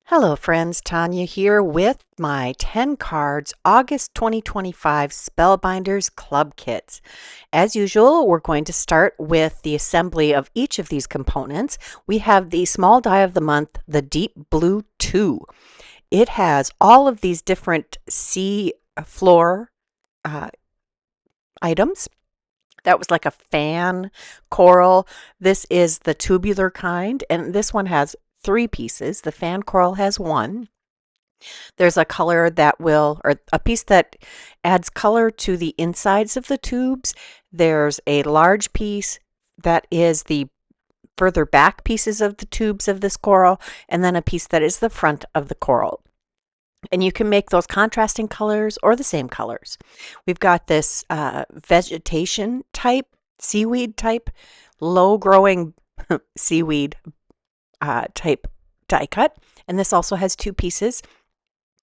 Hello friends, Tanya here with my 10 cards August 2025 Spellbinders Club Kits. As usual, we're going to start with the assembly of each of these components. We have the small die of the month, the Deep Blue 2. It has all of these different sea floor items. That was like a fan coral. This is the tubular kind, and this one has 3 pieces. The fan coral has 1. There's a color that will, or a piece that adds color to the insides of the tubes. There's a large piece that is the further back pieces of the tubes of this coral, and then a piece that is the front of the coral. And you can make those contrasting colors or the same colors. We've got this vegetation type, seaweed type, low growing seaweed type die cut. And this also has 2 pieces.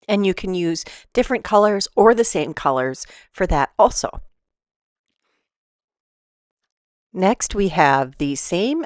And you can use different colors or the same colors for that also. Next we have the same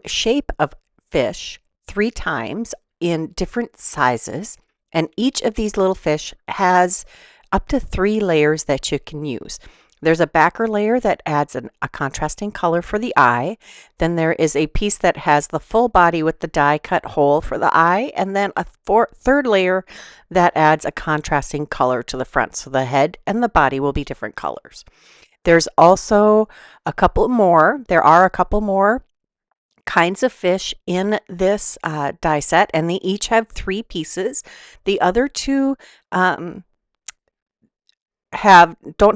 shape of fish 3 times in different sizes, and each of these little fish has up to 3 layers that you can use. There's a backer layer that adds a contrasting color for the eye. Then there is a piece that has the full body with the die cut hole for the eye, and then a third layer that adds a contrasting color to the front, so the head and the body will be different colors. There's also a couple more. There are a couple more kinds of fish in this die set, and they each have 3 pieces. The other 2 don't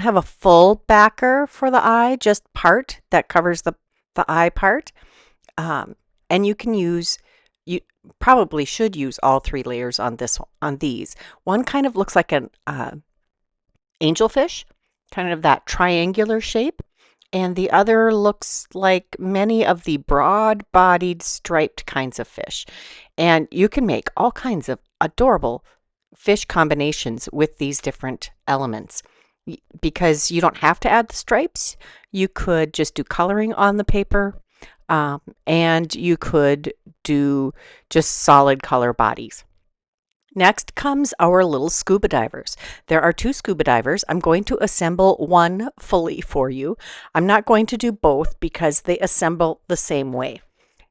have a full backer for the eye, just part that covers the eye part. And you probably should use all 3 layers on these. One kind of looks like an angelfish, kind of that triangular shape. And the other looks like many of the broad-bodied striped kinds of fish. And you can make all kinds of adorable fish combinations with these different elements. Because you don't have to add the stripes, you could just do coloring on the paper, and you could do just solid color bodies. Next comes our little scuba divers. There are 2 scuba divers. I'm going to assemble one fully for you. I'm not going to do both because they assemble the same way.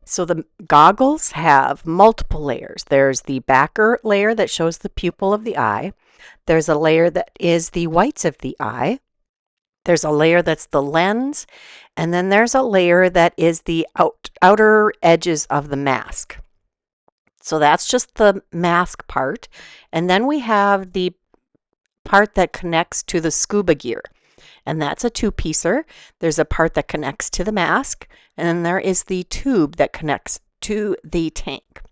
So the goggles have multiple layers. There's the backer layer that shows the pupil of the eye. There's a layer that is the whites of the eye. There's a layer that's the lens. And then there's a layer that is the outer edges of the mask. So that's just the mask part. And then we have the part that connects to the scuba gear. And that's a 2-piecer. There's a part that connects to the mask. And then there is the tube that connects to the tank.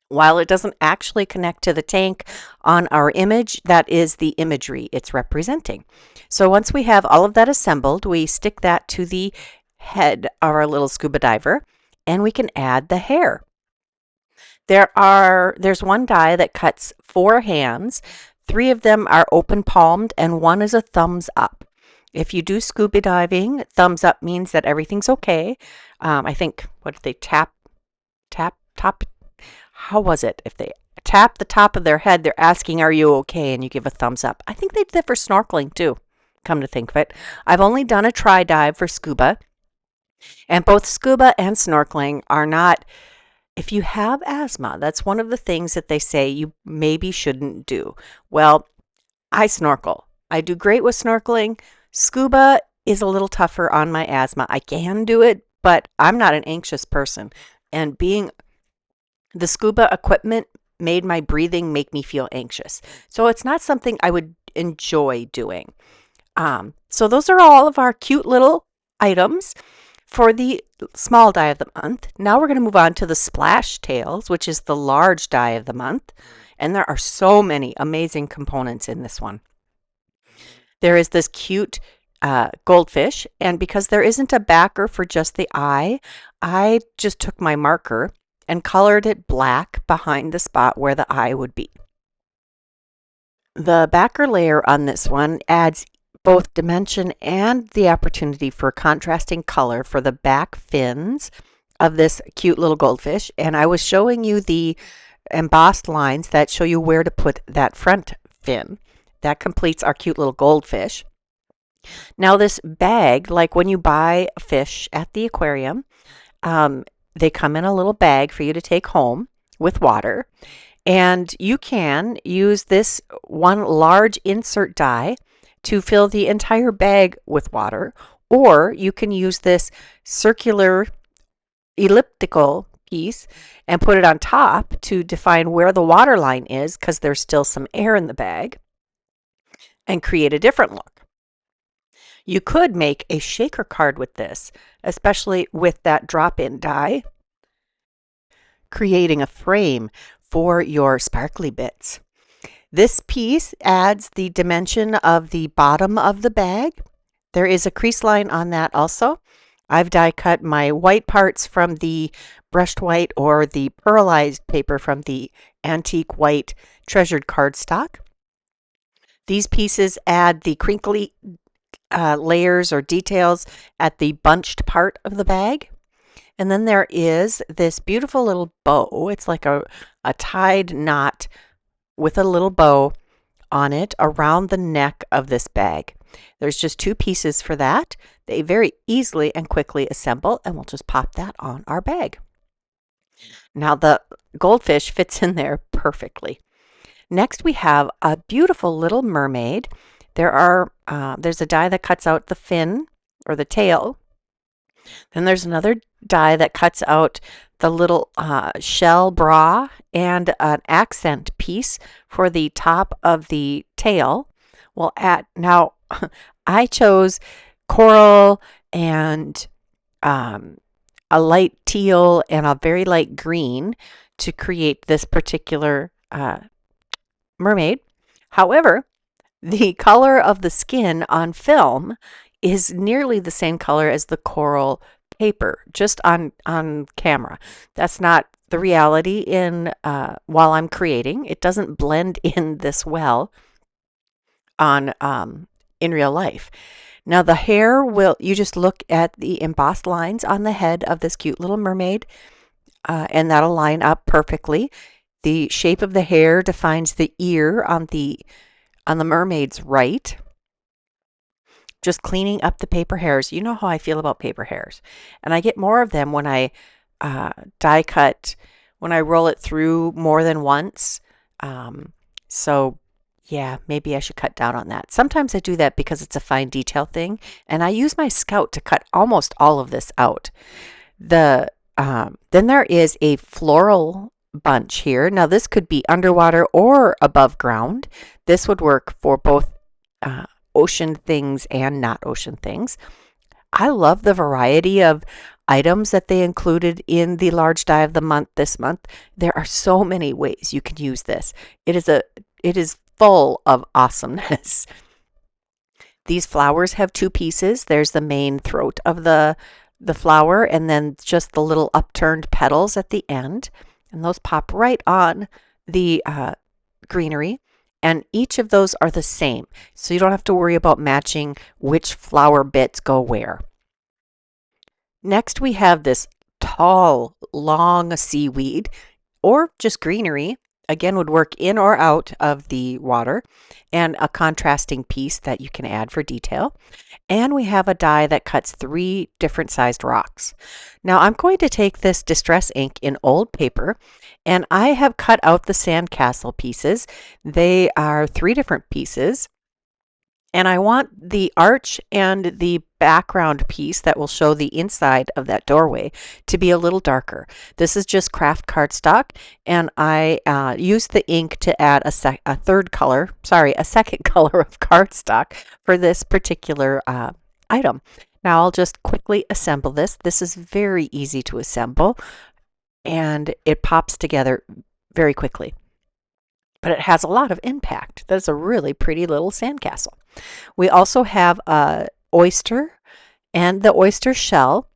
While it doesn't actually connect to the tank on our image, that is the imagery it's representing. So once we have all of that assembled, we stick that to the head of our little scuba diver, and we can add the hair. There's one die that cuts 4 hands. 3 of them are open palmed and 1 is a thumbs up. If you do scuba diving, thumbs up means that everything's okay. I think, what if they tap, how was it? If they tap the top of their head, they're asking, are you okay? And you give a thumbs up. I think they did that for snorkeling too, come to think of it. I've only done a try dive for scuba, and both scuba and snorkeling are not. If you have asthma, that's one of the things that they say you maybe shouldn't do. Well, I snorkel. I do great with snorkeling. Scuba is a little tougher on my asthma. I can do it, but I'm not an anxious person. And the scuba equipment made my breathing make me feel anxious. So it's not something I would enjoy doing. So those are all of our cute little items for the small die of the month. Now we're going to move on to the splash tails, which is the large die of the month. And there are so many amazing components in this one. There is this cute goldfish, and because there isn't a backer for just the eye, I just took my marker and colored it black behind the spot where the eye would be. The backer layer on this one adds both dimension and the opportunity for contrasting color for the back fins of this cute little goldfish. And I was showing you the embossed lines that show you where to put that front fin. That completes our cute little goldfish. Now this bag, like when you buy a fish at the aquarium, they come in a little bag for you to take home with water. And you can use this one large insert die to fill the entire bag with water, or you can use this circular elliptical piece and put it on top to define where the water line is, because there's still some air in the bag, and create a different look. You could make a shaker card with this, especially with that drop-in die, creating a frame for your sparkly bits. This piece adds the dimension of the bottom of the bag. There is a crease line on that also. I've die cut my white parts from the brushed white or the pearlized paper from the antique white treasured cardstock. These pieces add the crinkly layers or details at the bunched part of the bag. And then there is this beautiful little bow. It's like a tied knot with a little bow on it around the neck of this bag. There's just 2 pieces for that. They very easily and quickly assemble, and we'll just pop that on our bag. Now the goldfish fits in there perfectly. Next we have a beautiful little mermaid. There's a die that cuts out the fin or the tail. Then there's another die that cuts out the little shell bra and an accent piece for the top of the tail. Now I chose coral and a light teal and a very light green to create this particular mermaid. However, the color of the skin on film is nearly the same color as the coral paper, just on camera. That's not the reality while I'm creating. It doesn't blend in this well on in real life. Now the hair you just look at the embossed lines on the head of this cute little mermaid, and that'll line up perfectly. The shape of the hair defines the ear on the mermaid's right. Just cleaning up the paper hairs. You know how I feel about paper hairs. And I get more of them when I die cut, when I roll it through more than once. So yeah, maybe I should cut down on that. Sometimes I do that because it's a fine detail thing, and I use my Scout to cut almost all of this out. Then there is a floral bunch here. Now this could be underwater or above ground. This would work for both ocean things and not ocean things. I love the variety of items that they included in the large die of the month this month. There are so many ways you can use this. It is full of awesomeness. These flowers have 2 pieces. There's the main throat of the flower, and then just the little upturned petals at the end, and those pop right on the greenery. And each of those are the same, so you don't have to worry about matching which flower bits go where. Next we have this tall, long seaweed, or just greenery. Again, would work in or out of the water, and a contrasting piece that you can add for detail. And we have a die that cuts 3 different sized rocks. Now I'm going to take this distress ink in old paper, and I have cut out the sandcastle pieces. They are 3 different pieces, and I want the arch and the background piece that will show the inside of that doorway to be a little darker. This is just craft cardstock, and I used the ink to add a second color of cardstock for this particular item. Now I'll just quickly assemble this. This is very easy to assemble, and it pops together very quickly. But it has a lot of impact. That's a really pretty little sandcastle. We also have a oyster and the oyster shell.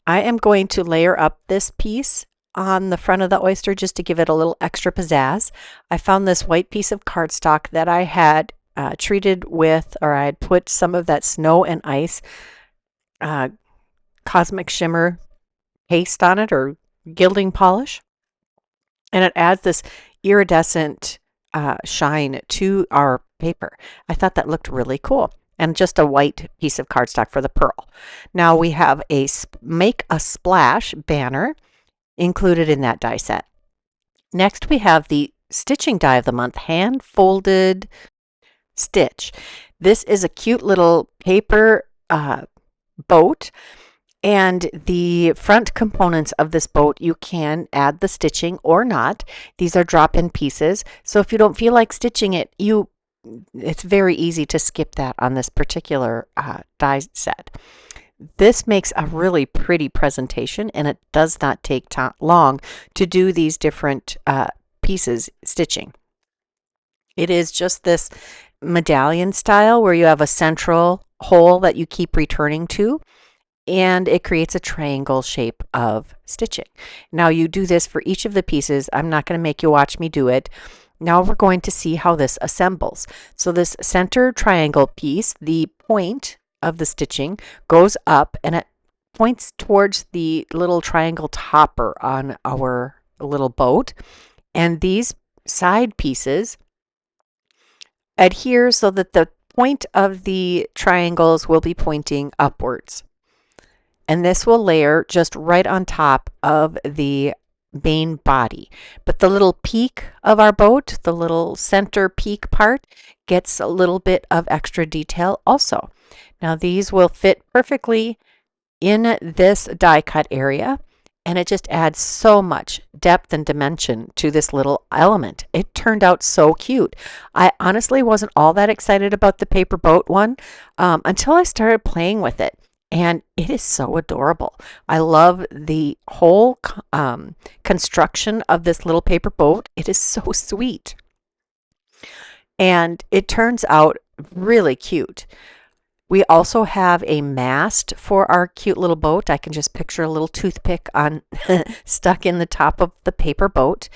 I am going to layer up this piece on the front of the oyster just to give it a little extra pizzazz. I found this white piece of cardstock that I had treated with, or I had put some of that snow and ice cosmic shimmer paste on it, or gilding polish. and it adds this iridescent shine to our paper. I thought that looked really cool. And just a white piece of cardstock for the pearl. Now we have a Make a Splash banner included in that die set. Next we have the stitching die of the month, hand folded stitch. This is a cute little paper boat, and the front components of this boat, you can add the stitching or not. These are drop-in pieces, so if you don't feel like stitching it, it's very easy to skip that on this particular die set. This makes a really pretty presentation, and it does not take long to do these different pieces stitching. It is just this medallion style where you have a central hole that you keep returning to, and it creates a triangle shape of stitching. Now you do this for each of the pieces. I'm not going to make you watch me do it. Now we're going to see how this assembles. So this center triangle piece, the point of the stitching goes up and it points towards the little triangle topper on our little boat. And these side pieces adhere so that the point of the triangles will be pointing upwards. And this will layer just right on top of the main body. But the little peak of our boat, the little center peak part, gets a little bit of extra detail also. Now these will fit perfectly in this die cut area, and it just adds so much depth and dimension to this little element. It turned out so cute. I honestly wasn't all that excited about the paper boat one until I started playing with it. And it is so adorable. I love the whole construction of this little paper boat. It is so sweet. And it turns out really cute. We also have a mast for our cute little boat. I can just picture a little toothpick on stuck in the top of the paper boat.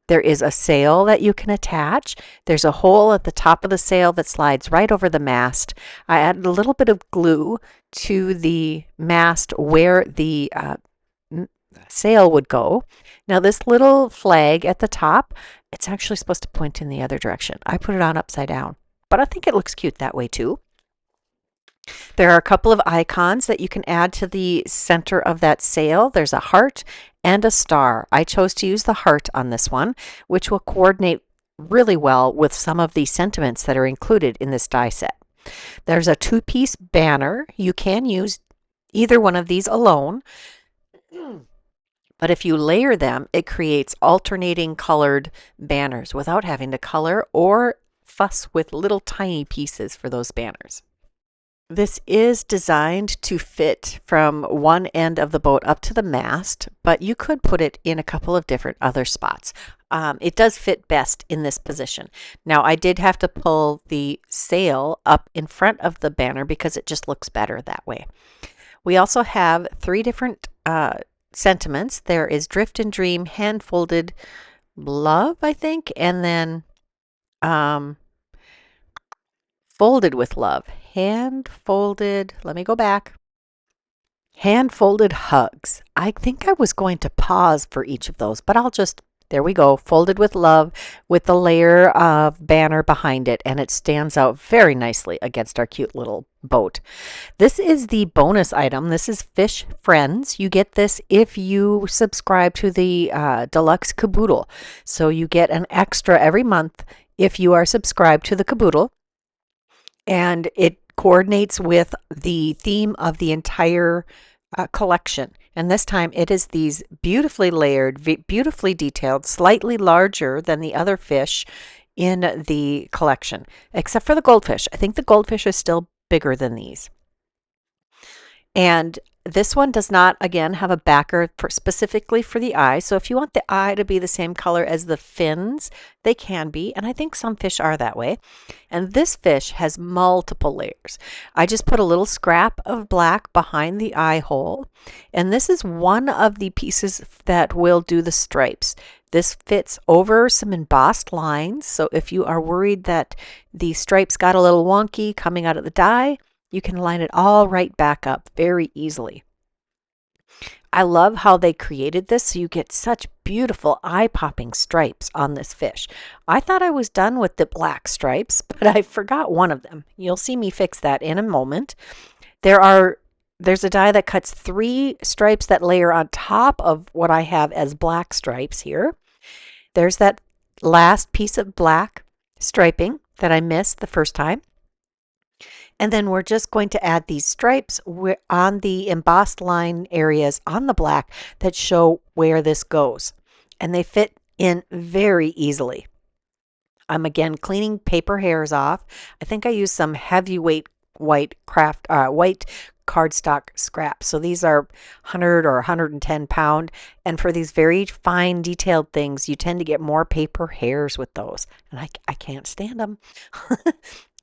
There is a sail that you can attach. There's a hole at the top of the sail that slides right over the mast. I added a little bit of glue to the mast where the sail would go. Now this little flag at the top, it's actually supposed to point in the other direction. I put it on upside down, but I think it looks cute that way too. There are a couple of icons that you can add to the center of that sail. There's a heart and a star. I chose to use the heart on this one, which will coordinate really well with some of the sentiments that are included in this die set. There's a two-piece banner. You can use either one of these alone, but if you layer them, it creates alternating colored banners without having to color or fuss with little tiny pieces for those banners. This is designed to fit from one end of the boat up to the mast, but you could put it in a couple of different other spots. It does fit best in this position. Now, I did have to pull the sail up in front of the banner because it just looks better that way. We also have three different sentiments. There is Drift and Dream, Hand Folded Love, I think, and then Folded with Love. Hand folded, let me go back. Hand folded hugs. I think I was going to pause for each of those, but there we go. Folded with Love with the layer of banner behind it, and it stands out very nicely against our cute little boat. This is the bonus item. This is Fish Friends. You get this if you subscribe to the Deluxe Caboodle. So you get an extra every month if you are subscribed to the Caboodle. And it coordinates with the theme of the entire collection. And this time it is these beautifully layered, beautifully detailed, slightly larger than the other fish in the collection, except for the goldfish. I think the goldfish is still bigger than these. And this one does not, again, have a backer specifically for the eye. So if you want the eye to be the same color as the fins, they can be. And I think some fish are that way. And this fish has multiple layers. I just put a little scrap of black behind the eye hole. And this is one of the pieces that will do the stripes. This fits over some embossed lines. So if you are worried that the stripes got a little wonky coming out of the die, you can line it all right back up very easily. I love how they created this, so you get such beautiful eye-popping stripes on this fish. I thought I was done with the black stripes, but I forgot one of them. You'll see me fix that in a moment. There's a die that cuts 3 stripes that layer on top of what I have as black stripes here. There's that last piece of black striping that I missed the first time. And then we're just going to add these stripes on the embossed line areas on the black that show where this goes. And they fit in very easily. I'm again cleaning paper hairs off. I think I used some heavyweight white cardstock scraps. So these are 100 or 110 pound. And for these very fine detailed things, you tend to get more paper hairs with those. And I can't stand them.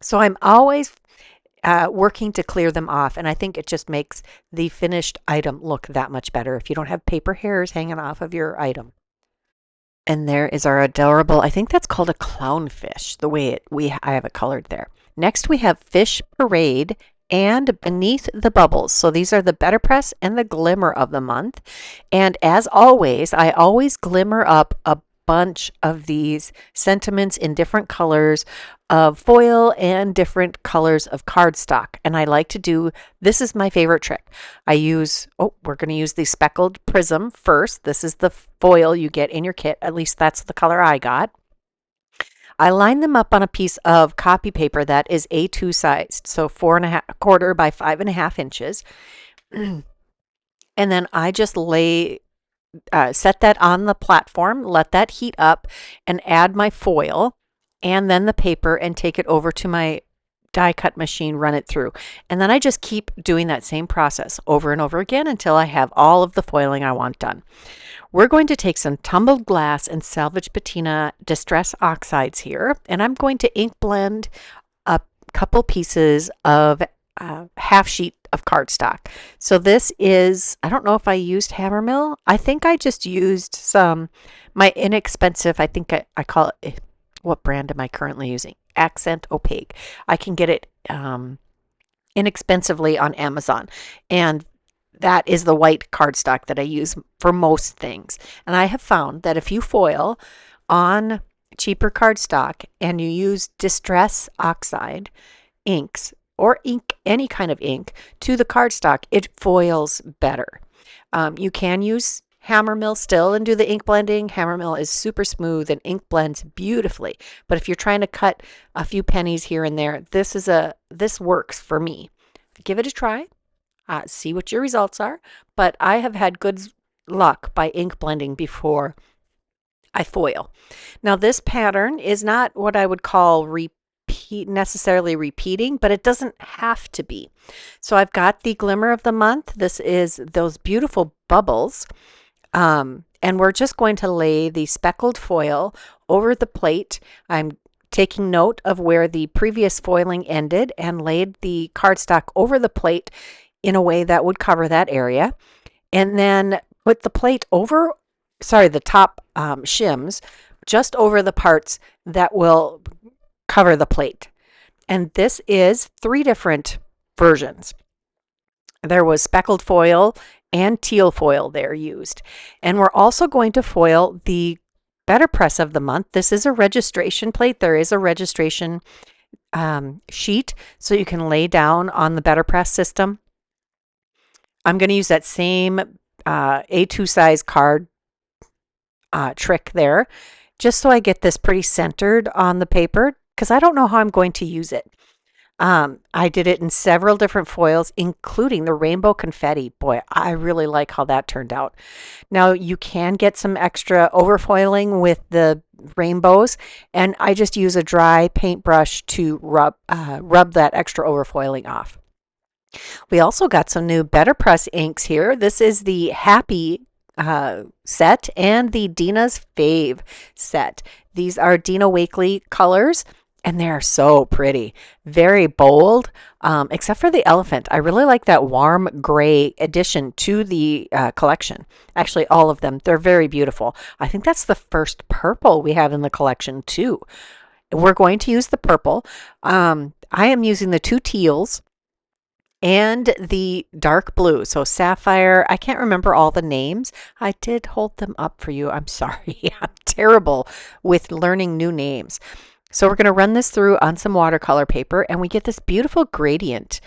So I'm always working to clear them off. And I think it just makes the finished item look that much better if you don't have paper hairs hanging off of your item. And there is our adorable, I think that's called a clownfish, the way I have it colored there. Next we have Fish Parade and Beneath the Bubbles. So these are the Betterpress and the Glimmer of the month. And as always, I always glimmer up a bunch of these sentiments in different colors of foil and different colors of cardstock. And I like to do, this is my favorite trick. We're going to use the speckled prism first. This is the foil you get in your kit. At least that's the color I got. I line them up on a piece of copy paper that is A2 sized, so 4.25 by 5.5 inches. And then I just set that on the platform, let that heat up, and add my foil and then the paper and take it over to my die cut machine, run it through. And then I just keep doing that same process over and over again until I have all of the foiling I want done. We're going to take some tumbled glass and salvage patina distress oxides here, and I'm going to ink blend a couple pieces of half sheet of cardstock. So this is, I don't know if I used Hammermill. I think I just used my inexpensive, I think I call it, what brand am I currently using? Accent Opaque. I can get it inexpensively on Amazon. And that is the white cardstock that I use for most things. And I have found that if you foil on cheaper cardstock and you use distress oxide inks, or ink, any kind of ink, to the cardstock, it foils better. You can use Hammermill still and do the ink blending. Hammermill is super smooth and ink blends beautifully. But if you're trying to cut a few pennies here and there, this works for me. Give it a try. See what your results are. But I have had good luck by ink blending before I foil. Now this pattern is not what I would call necessarily repeating, but it doesn't have to be. So I've got the Glimmer of the month. This is those beautiful bubbles. And we're just going to lay the speckled foil over the plate. I'm taking note of where the previous foiling ended and laid the cardstock over the plate in a way that would cover that area. And then put the plate over, the top shims just over the parts that will cover the plate. And this is 3 different versions. There was speckled foil and teal foil there used. And we're also going to foil the Betterpress of the month. This is a registration plate. There is a registration sheet so you can lay down on the Betterpress system. I'm going to use that same A2 size card trick there, just so I get this pretty centered on the paper, because I don't know how I'm going to use it. I did it in several different foils, including the rainbow confetti. Boy, I really like how that turned out. Now you can get some extra overfoiling with the rainbows, and I just use a dry paintbrush to rub that extra overfoiling off. We also got some new Betterpress inks here. This is the Happy set and the Dina's Fave set. These are Dina Wakley colors, and they're so pretty. Very bold, except for the elephant. I really like that warm gray addition to the collection. Actually, all of them. They're very beautiful. I think that's the first purple we have in the collection, too. We're going to use the purple. I am using the 2 teals and the dark blue. So sapphire, I can't remember all the names. I did hold them up for you. I'm sorry. I'm terrible with learning new names. So we're going to run this through on some watercolor paper and we get this beautiful gradient.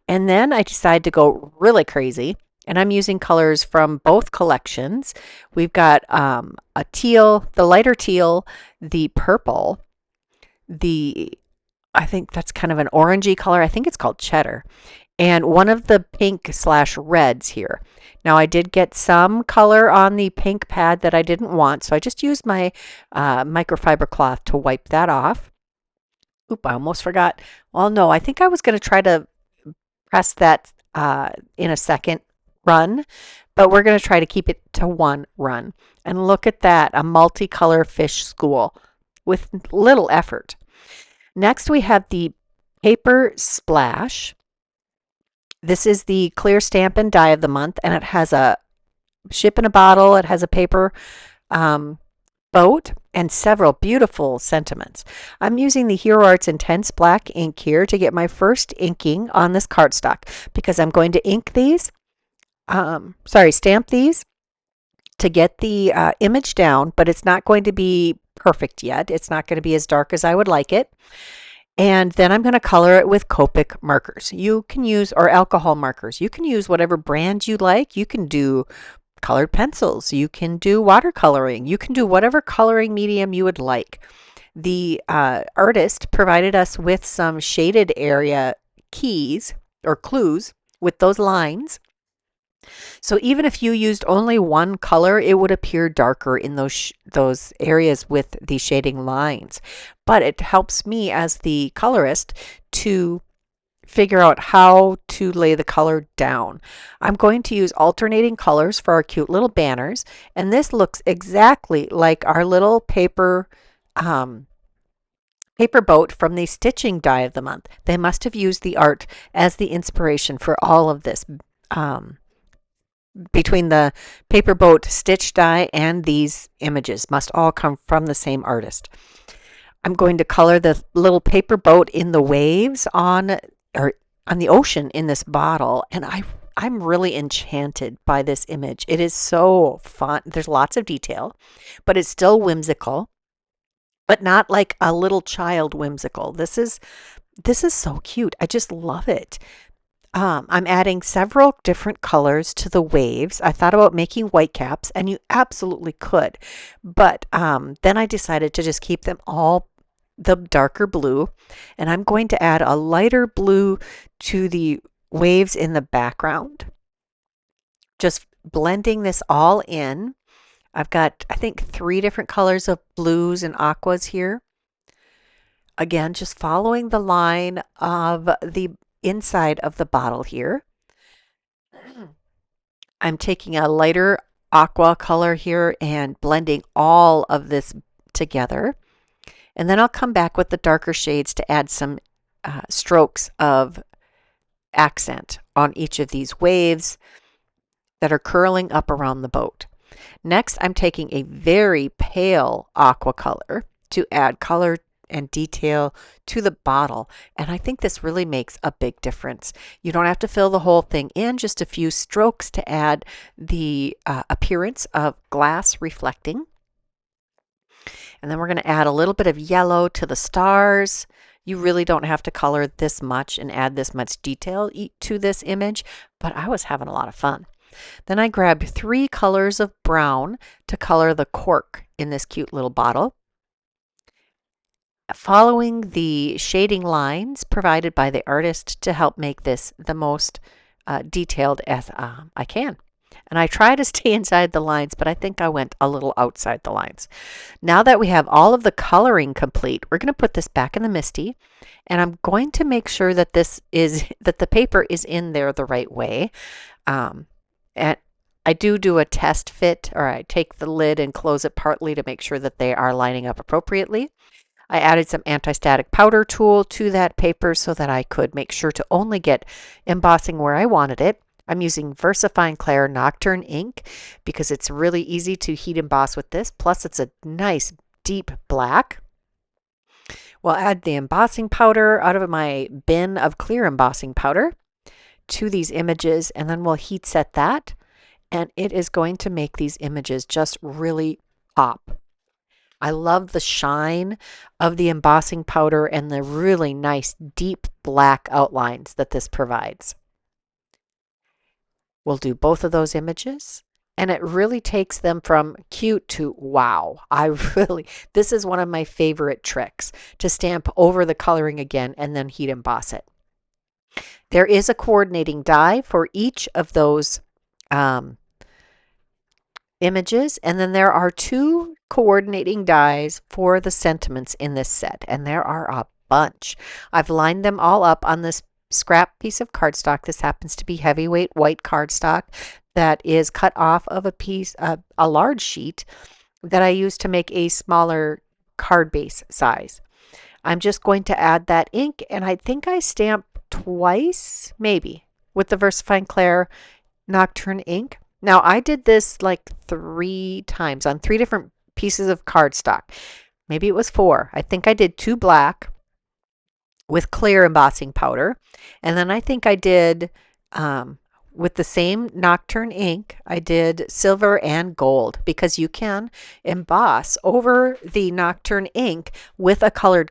And then I decide to go really crazy. And I'm using colors from both collections. We've got a teal, the lighter teal, the purple, I think that's kind of an orangey color. I think it's called cheddar. And one of the pink slash reds here. Now I did get some color on the pink pad that I didn't want, so I just used my microfiber cloth to wipe that off. Oop, I almost forgot. Well, no, I think I was going to try to press that in a second run, but we're going to try to keep it to one run. And look at that, a multicolor fish school with little effort. Next, we have the paper splash. This is the clear Stampin' Die of the Month, and it has a ship in a bottle. It has a paper boat and several beautiful sentiments. I'm using the Hero Arts Intense Black ink here to get my first inking on this cardstock because I'm going to ink these, stamp these to get the image down, but it's not going to be perfect yet. It's not going to be as dark as I would like it. And then I'm going to color it with Copic markers. You can use, or alcohol markers. You can use whatever brand you like. You can do colored pencils. You can do watercoloring. You can do whatever coloring medium you would like. The artist provided us with some shaded area keys or clues with those lines. So even if you used only one color, it would appear darker in those areas with the shading lines. But it helps me as the colorist to figure out how to lay the color down. I'm going to use alternating colors for our cute little banners, and this looks exactly like our little paper boat from the Stitching Die of the Month. They must have used the art as the inspiration for all of this. Between the paper boat stitch die and these images must all come from the same artist. I'm going to color the little paper boat in the waves on the ocean in this bottle, and I'm really enchanted by this image. It is so fun. There's lots of detail, but it's still whimsical, but not like a little child whimsical. This is so cute. I just love it. I'm adding several different colors to the waves. I thought about making white caps, and you absolutely could. But then I decided to just keep them all the darker blue. And I'm going to add a lighter blue to the waves in the background. Just blending this all in. I've got, I think, 3 different colors of blues and aquas here. Again, just following the line of the inside of the bottle here. I'm taking a lighter aqua color here and blending all of this together. And then I'll come back with the darker shades to add some strokes of accent on each of these waves that are curling up around the boat. Next, I'm taking a very pale aqua color to add color and detail to the bottle, and I think this really makes a big difference. You don't have to fill the whole thing in, just a few strokes to add the appearance of glass reflecting. And then we're going to add a little bit of yellow to the stars. You really don't have to color this much and add this much detail to this image, but I was having a lot of fun. Then I grabbed 3 colors of brown to color the cork in this cute little bottle, following the shading lines provided by the artist to help make this the most detailed as I can. And I try to stay inside the lines, but I think I went a little outside the lines. Now that we have all of the coloring complete, we're going to put this back in the MISTI, and I'm going to make sure that that the paper is in there the right way. And I do a test fit, or I take the lid and close it partly to make sure that they are lining up appropriately. I added some anti-static powder tool to that paper so that I could make sure to only get embossing where I wanted it. I'm using VersaFine Clair Nocturne ink because it's really easy to heat emboss with this. Plus, it's a nice deep black. We'll add the embossing powder out of my bin of clear embossing powder to these images, and then we'll heat set that, and it is going to make these images just really pop. I love the shine of the embossing powder and the really nice deep black outlines that this provides. We'll do both of those images, and it really takes them from cute to wow. This is one of my favorite tricks, to stamp over the coloring again and then heat emboss it. There is a coordinating die for each of those images, and then there are 2 coordinating dies for the sentiments in this set, and there are a bunch. I've lined them all up on this scrap piece of cardstock. This happens to be heavyweight white cardstock that is cut off of a large sheet that I use to make a smaller card base size. I'm just going to add that ink, and I think I stamp twice, maybe, with the VersaFine Clair Nocturne ink. Now, I did this like 3 times on 3 different pieces of cardstock. Maybe it was 4. I think I did 2 black with clear embossing powder. And then I think I did, with the same Nocturne ink, I did silver and gold, because you can emboss over the Nocturne ink with a colored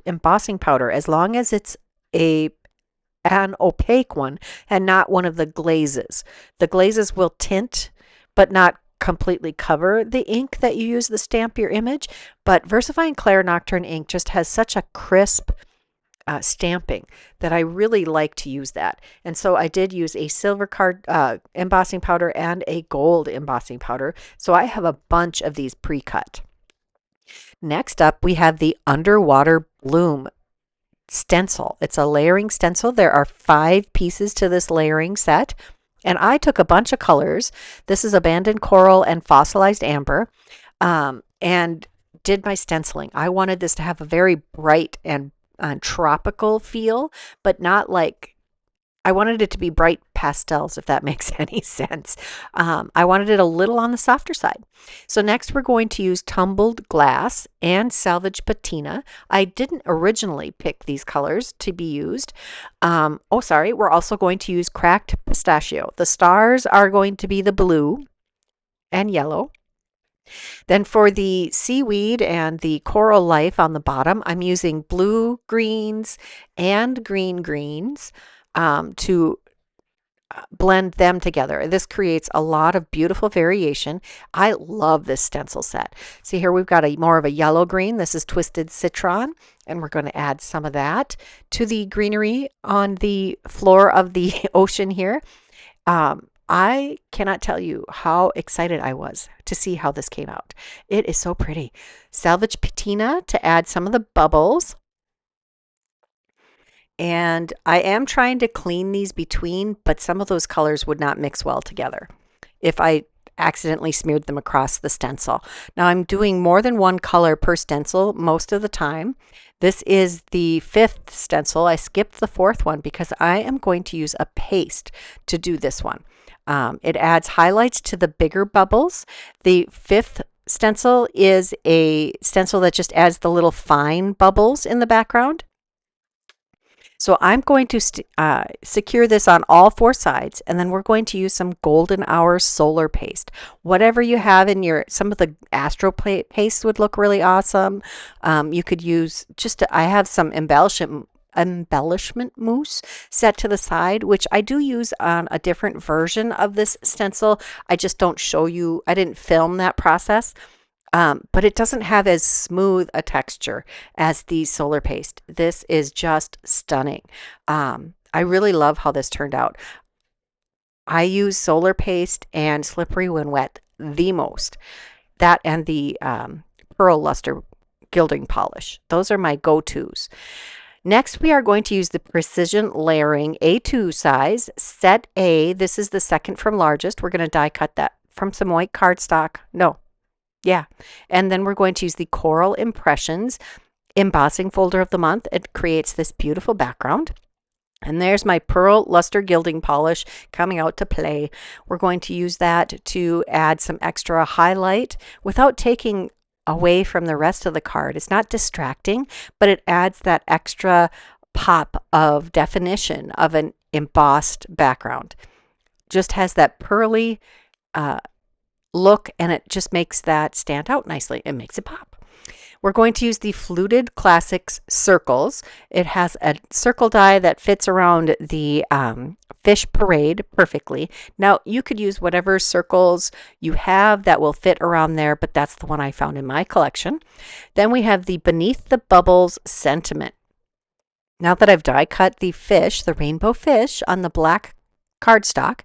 embossing powder, as long as it's an opaque one and not one of the glazes. The glazes will tint but not completely cover the ink that you use to stamp your image, but VersaFine Clair Nocturne ink just has such a crisp stamping that I really like to use that. And so I did use a silver embossing powder and a gold embossing powder, so I have a bunch of these pre-cut. Next up, we have the Underwater Bloom stencil. It's a layering stencil. There are 5 pieces to this layering set, and I took a bunch of colors. This is abandoned coral and fossilized amber, and did my stenciling. I wanted this to have a very bright and tropical feel, but not like, I wanted it to be bright pastels, if that makes any sense. I wanted it a little on the softer side. So next we're going to use tumbled glass and salvage patina. I didn't originally pick these colors to be used. We're also going to use cracked pistachio. The stars are going to be the blue and yellow. Then for the seaweed and the coral life on the bottom, I'm using blue greens and green greens to blend them together. This creates a lot of beautiful variation. I love this stencil set. See here, we've got more of a yellow green. This is Twisted Citron, and we're going to add some of that to the greenery on the floor of the ocean here. I cannot tell you how excited I was to see how this came out. It is so pretty. Salvage patina to add some of the bubbles. And I am trying to clean these between, but some of those colors would not mix well together if I accidentally smeared them across the stencil. Now I'm doing more than one color per stencil most of the time. This is the 5th stencil. I skipped the 4th one because I am going to use a paste to do this one. It adds highlights to the bigger bubbles. The 5th stencil is a stencil that just adds the little fine bubbles in the background. So I'm going to secure this on all 4 sides, and then we're going to use some Golden Hour Solar Paste. Whatever you have in some of the Astro Paste would look really awesome. You could use I have some embellishment mousse set to the side, which I do use on a different version of this stencil. I just don't show you, I didn't film that process. But it doesn't have as smooth a texture as the Solar Paste. This is just stunning. I really love how this turned out. I use Solar Paste and Slippery When Wet the most. That and the Pearl Luster Gilding Polish. Those are my go-tos. Next, we are going to use the Precision Layering A2 size, set A. This is the second from largest. We're going to die cut that from some white cardstock. Yeah, and then we're going to use the Coral Impressions embossing folder of the month. It creates this beautiful background. And there's my Pearl Luster Gilding Polish coming out to play. We're going to use that to add some extra highlight without taking away from the rest of the card. It's not distracting, but it adds that extra pop of definition of an embossed background. Just has that pearly look, and it just makes that stand out nicely. It makes it pop. We're going to use the Fluted Classics circles. It has a circle die that fits around the fish parade perfectly. Now, you could use whatever circles you have that will fit around there, but that's the one I found in my collection. Then we have the Beneath the Bubbles sentiment. Now that I've die cut the fish, the rainbow fish, on the black cardstock,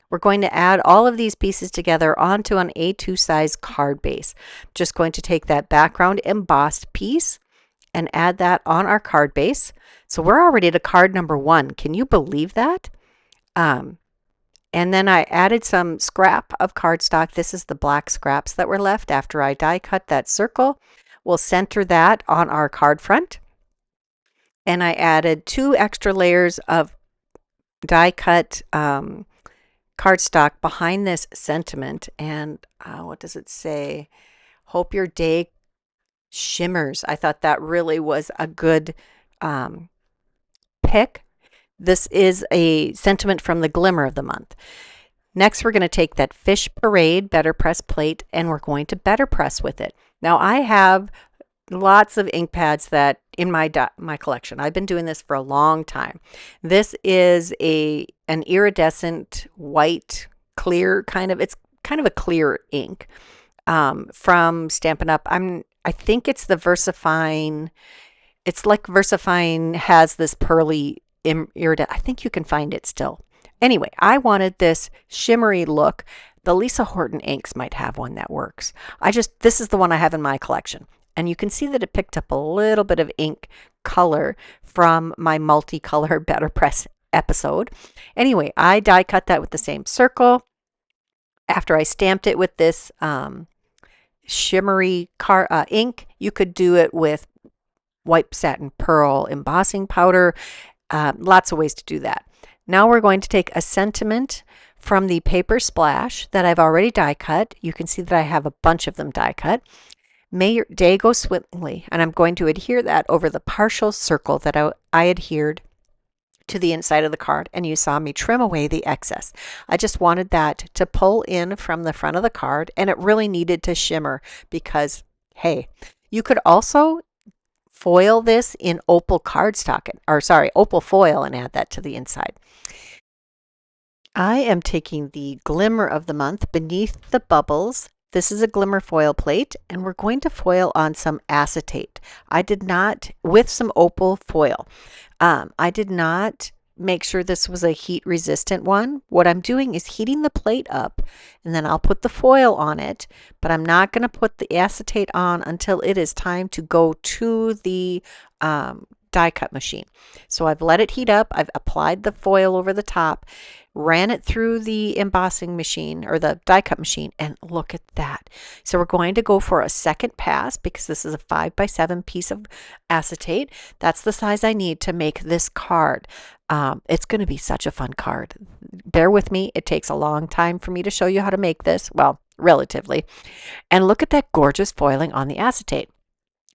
we're going to add all of these pieces together onto an A2 size card base. Just going to take that background embossed piece and add that on our card base. So we're already to card number 1. Can you believe that? And then I added some scrap of cardstock. This is the black scraps that were left after I die cut that circle. We'll center that on our card front. And I added 2 extra layers of die cut cardstock behind this sentiment. And what does it say? Hope your day shimmers. I thought that really was a good pick. This is a sentiment from the Glimmer of the month. Next, we're going to take that Fish Parade Betterpress plate and we're going to Betterpress with it. Now, I have lots of ink pads that in my collection. I've been doing this for a long time. This is an iridescent white clear it's kind of a clear ink from Stampin' Up. I think it's the VersaFine. It's like VersaFine has this pearly iridescent. I think you can find it still. Anyway, I wanted this shimmery look. The Lisa Horton inks might have one that works. This is the one I have in my collection. And you can see that it picked up a little bit of ink color from my multicolor Betterpress episode. Anyway, I die cut that with the same circle. After I stamped it with this shimmery ink, you could do it with white satin pearl embossing powder. Lots of ways to do that. Now we're going to take a sentiment from the Paper Splash that I've already die cut. You can see that I have a bunch of them die cut. May your day go swimmingly, and I'm going to adhere that over the partial circle that I adhered to the inside of the card, and you saw me trim away the excess. I just wanted that to pull in from the front of the card, and it really needed to shimmer because, hey, you could also foil this in opal cardstock, opal foil, and add that to the inside. I am taking the Glimmer of the month, Beneath the Bubbles. This is a Glimmer foil plate, and we're going to foil on some acetate. I did not, with some opal foil. I did not make sure this was a heat resistant one. What I'm doing is heating the plate up, and then I'll put the foil on it, but I'm not going to put the acetate on until it is time to go to the die cut machine. So I've let it heat up. I've applied the foil over the top, ran it through the embossing machine or the die cut machine, and look at that. So we're going to go for a second pass because this is a 5x7 piece of acetate. That's the size I need to make this card. It's going to be such a fun card. Bear with me. It takes a long time for me to show you how to make this. Well, relatively. And look at that gorgeous foiling on the acetate.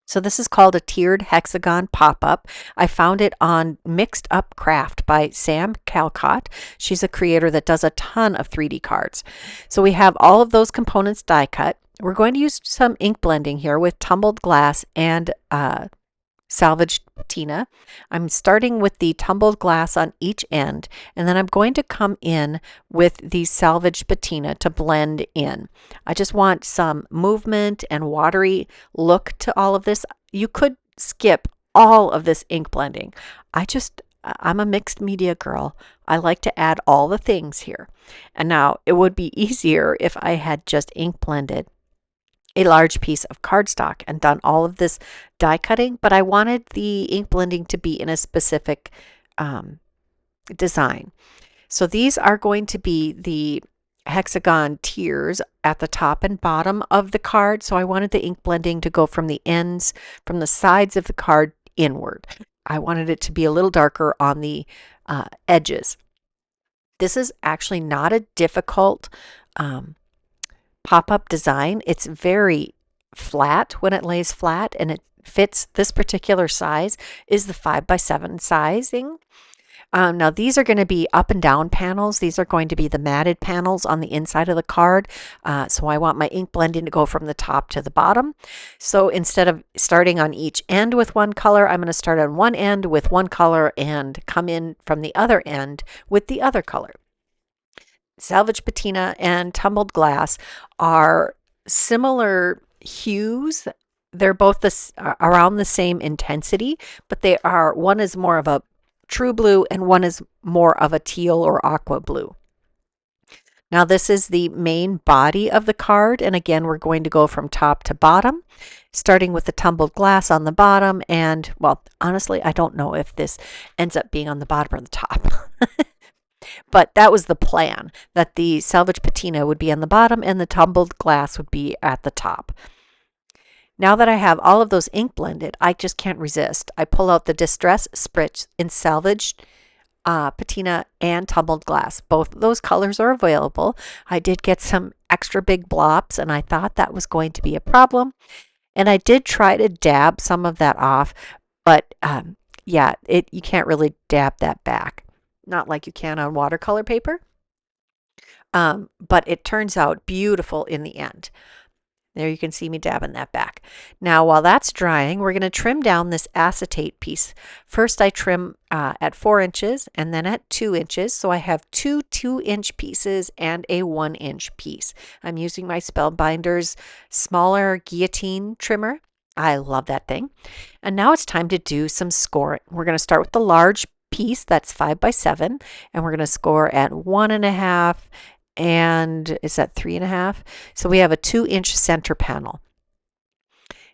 So this is called a tiered hexagon pop-up. I found it on Mixed Up Craft by Sam Calcott. She's a creator that does a ton of 3D cards. So we have all of those components die cut. We're going to use some ink blending here with tumbled glass and salvaged patina. I'm starting with the tumbled glass on each end, and then I'm going to come in with the salvaged patina to blend in. I just want some movement and watery look to all of this. You could skip all of this ink blending. I'm a mixed media girl. I like to add all the things here. And now it would be easier if I had just ink blended a large piece of cardstock and done all of this die cutting, but I wanted the ink blending to be in a specific design. So these are going to be the hexagon tiers at the top and bottom of the card. So I wanted the ink blending to go from the ends, from the sides of the card inward. I wanted it to be a little darker on the edges. This is actually not a difficult pop-up design. It's very flat when it lays flat, and it fits this particular size is the 5x7 sizing. Now these are going to be up and down panels. These are going to be the matted panels on the inside of the card. So I want my ink blending to go from the top to the bottom. So instead of starting on each end with one color, I'm going to start on one end with one color and come in from the other end with the other color. Salvage patina and tumbled glass are similar hues. They're both around the same intensity, but one is more of a true blue and one is more of a teal or aqua blue. Now this is the main body of the card, and again we're going to go from top to bottom, starting with the tumbled glass on the bottom. And well, honestly, I don't know if this ends up being on the bottom or the top. But that was the plan, that the salvage patina would be on the bottom and the tumbled glass would be at the top. Now that I have all of those ink blended, I just can't resist. I pull out the Distress Spritz in salvaged patina and tumbled glass. Both of those colors are available. I did get some extra big blobs and I thought that was going to be a problem. And I did try to dab some of that off, but yeah, you can't really dab that back. Not like you can on watercolor paper. But it turns out beautiful in the end. There you can see me dabbing that back. Now while that's drying, we're going to trim down this acetate piece. First I trim at 4 inches and then at 2 inches. So I have two 2-inch pieces and a 1-inch piece. I'm using my Spellbinders smaller guillotine trimmer. I love that thing. And now it's time to do some scoring. We're going to start with the large piece that's 5 by 7, and we're going to score at 1.5, and is that 3.5? So we have a 2-inch center panel.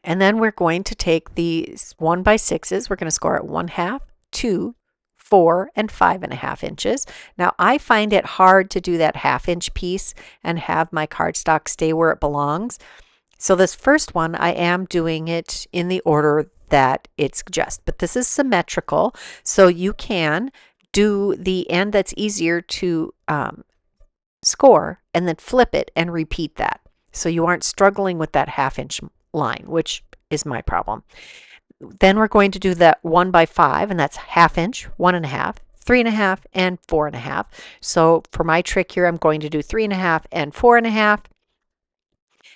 And then we're going to take these 1 by 6s. We're going to score at 1/2, 2, 4, and 5.5 inches. Now I find it hard to do that 1/2-inch piece and have my cardstock stay where it belongs. So this first one, I am doing it in the order that it suggests, but this is symmetrical, so you can do the end that's easier to score and then flip it and repeat that, so you aren't struggling with that 1/2-inch line, which is my problem. Then we're going to do that 1 by 5, and that's 1/2 inch, 1.5, 3.5, and 4.5. So for my trick here, I'm going to do 3.5 and 4.5.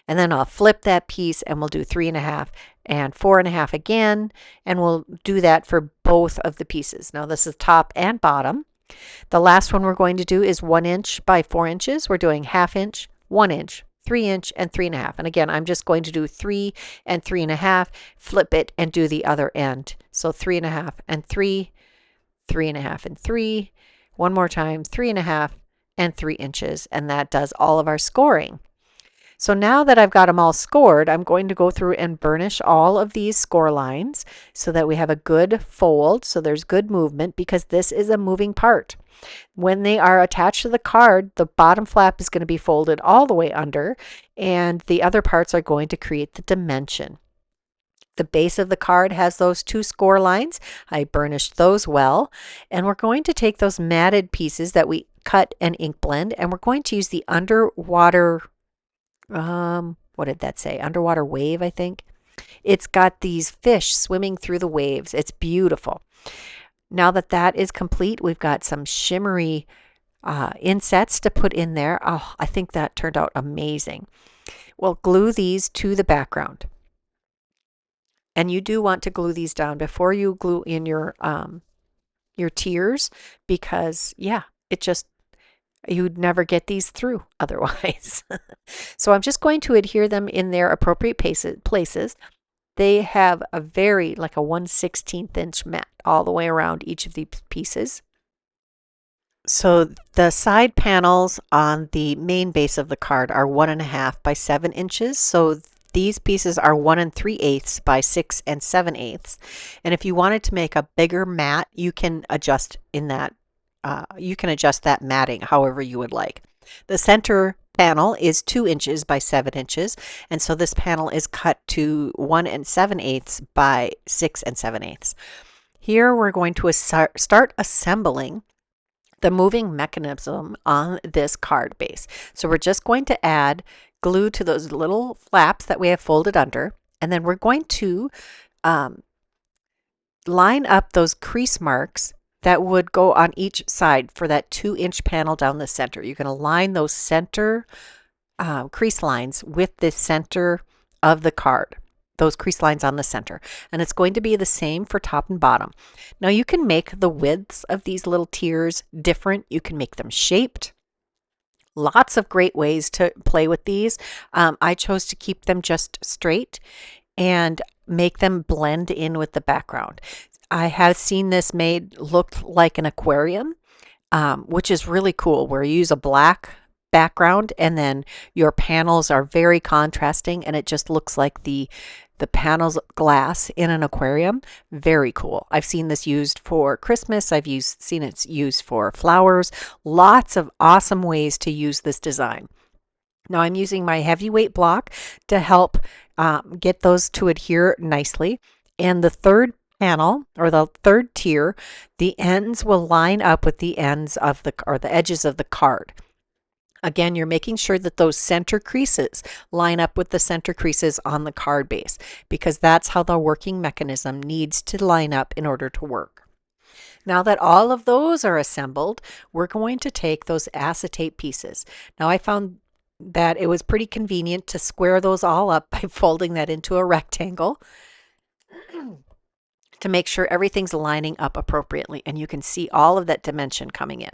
And then I'll flip that piece and we'll do 3.5 and 4.5 again, and we'll do that for both of the pieces. Now this is top and bottom. The last one we're going to do is 1 inch by 4 inches. We're doing 1/2 inch, 1 inch, 3 inch, and 3.5. And again, I'm just going to do 3 and 3.5, flip it and do the other end. So 3.5 and 3, 3.5 and 3, one more time, 3.5 and 3 inches, and that does all of our scoring. So now that I've got them all scored, I'm going to go through and burnish all of these score lines so that we have a good fold, so there's good movement, because this is a moving part. When they are attached to the card, the bottom flap is going to be folded all the way under, and the other parts are going to create the dimension. The base of the card has those 2 score lines. I burnished those well, and we're going to take those matted pieces that we cut and ink blend, and we're going to use the underwater what did that say? Underwater wave, I think. It's got these fish swimming through the waves. It's beautiful. Now that that is complete, we've got some shimmery insets to put in there. Oh, I think that turned out amazing. We'll glue these to the background. And you do want to glue these down before you glue in your tiers, because yeah, you'd never get these through otherwise. So I'm just going to adhere them in their appropriate places. They have a like a 1/16 inch mat all the way around each of these pieces. So the side panels on the main base of the card are 1.5 by 7 inches. So these pieces are 1 3/8 by 6 7/8. And if you wanted to make a bigger mat, you can adjust in that. You can adjust that matting however you would like. The center panel is 2 inches by 7 inches, and so this panel is cut to 1 7/8 by 6 7/8. Here we're going to start assembling the moving mechanism on this card base. So we're just going to add glue to those little flaps that we have folded under, and then we're going to line up those crease marks that would go on each side for that 2-inch panel down the center. You can align those center crease lines with the center of the card, those crease lines on the center. And it's going to be the same for top and bottom. Now you can make the widths of these little tiers different. You can make them shaped. Lots of great ways to play with these. I chose to keep them just straight and make them blend in with the background. I have seen this made look like an aquarium, which is really cool, where you use a black background and then your panels are very contrasting and it just looks like the panels glass in an aquarium. Very cool. I've seen this used for Christmas. Seen it used for flowers. Lots of awesome ways to use this design. Now I'm using my heavyweight block to help get those to adhere nicely. And the third panel, or the third tier, the ends will line up with the ends of the edges of the card. Again, you're making sure that those center creases line up with the center creases on the card base, because that's how the working mechanism needs to line up in order to work. Now that all of those are assembled, we're going to take those acetate pieces. Now I found that it was pretty convenient to square those all up by folding that into a rectangle to make sure everything's lining up appropriately, and you can see all of that dimension coming in.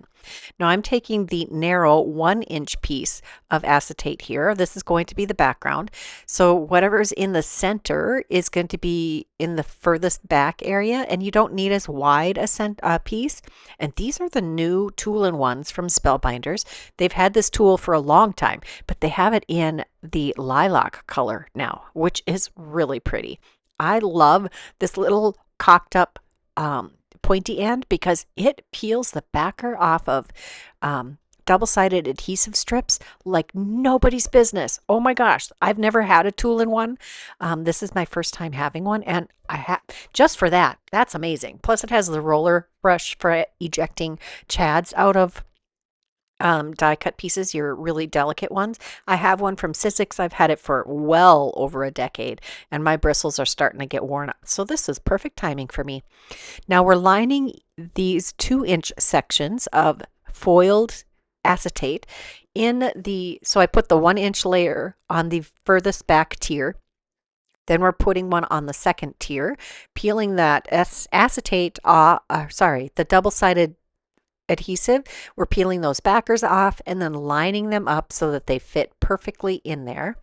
Now I'm taking the narrow 1-inch piece of acetate here. This is going to be the background. So whatever's in the center is going to be in the furthest back area, and you don't need as wide a piece. And these are the new tool-in-ones from Spellbinders. They've had this tool for a long time, but they have it in the lilac color now, which is really pretty. I love this little cocked up pointy end because it peels the backer off of double-sided adhesive strips like nobody's business. Oh my gosh, I've never had a tool-in-one. This is my first time having one, and just for that, that's amazing. Plus it has the roller brush for ejecting chads out of die cut pieces, your really delicate ones. I have one from Sizzix. I've had it for well over a decade, and my bristles are starting to get worn out. So this is perfect timing for me. Now we're lining these 2-inch sections of foiled acetate so I put the 1-inch layer on the furthest back tier. Then we're putting one on the second tier, peeling that acetate, the double-sided adhesive. We're peeling those backers off and then lining them up so that they fit perfectly in there.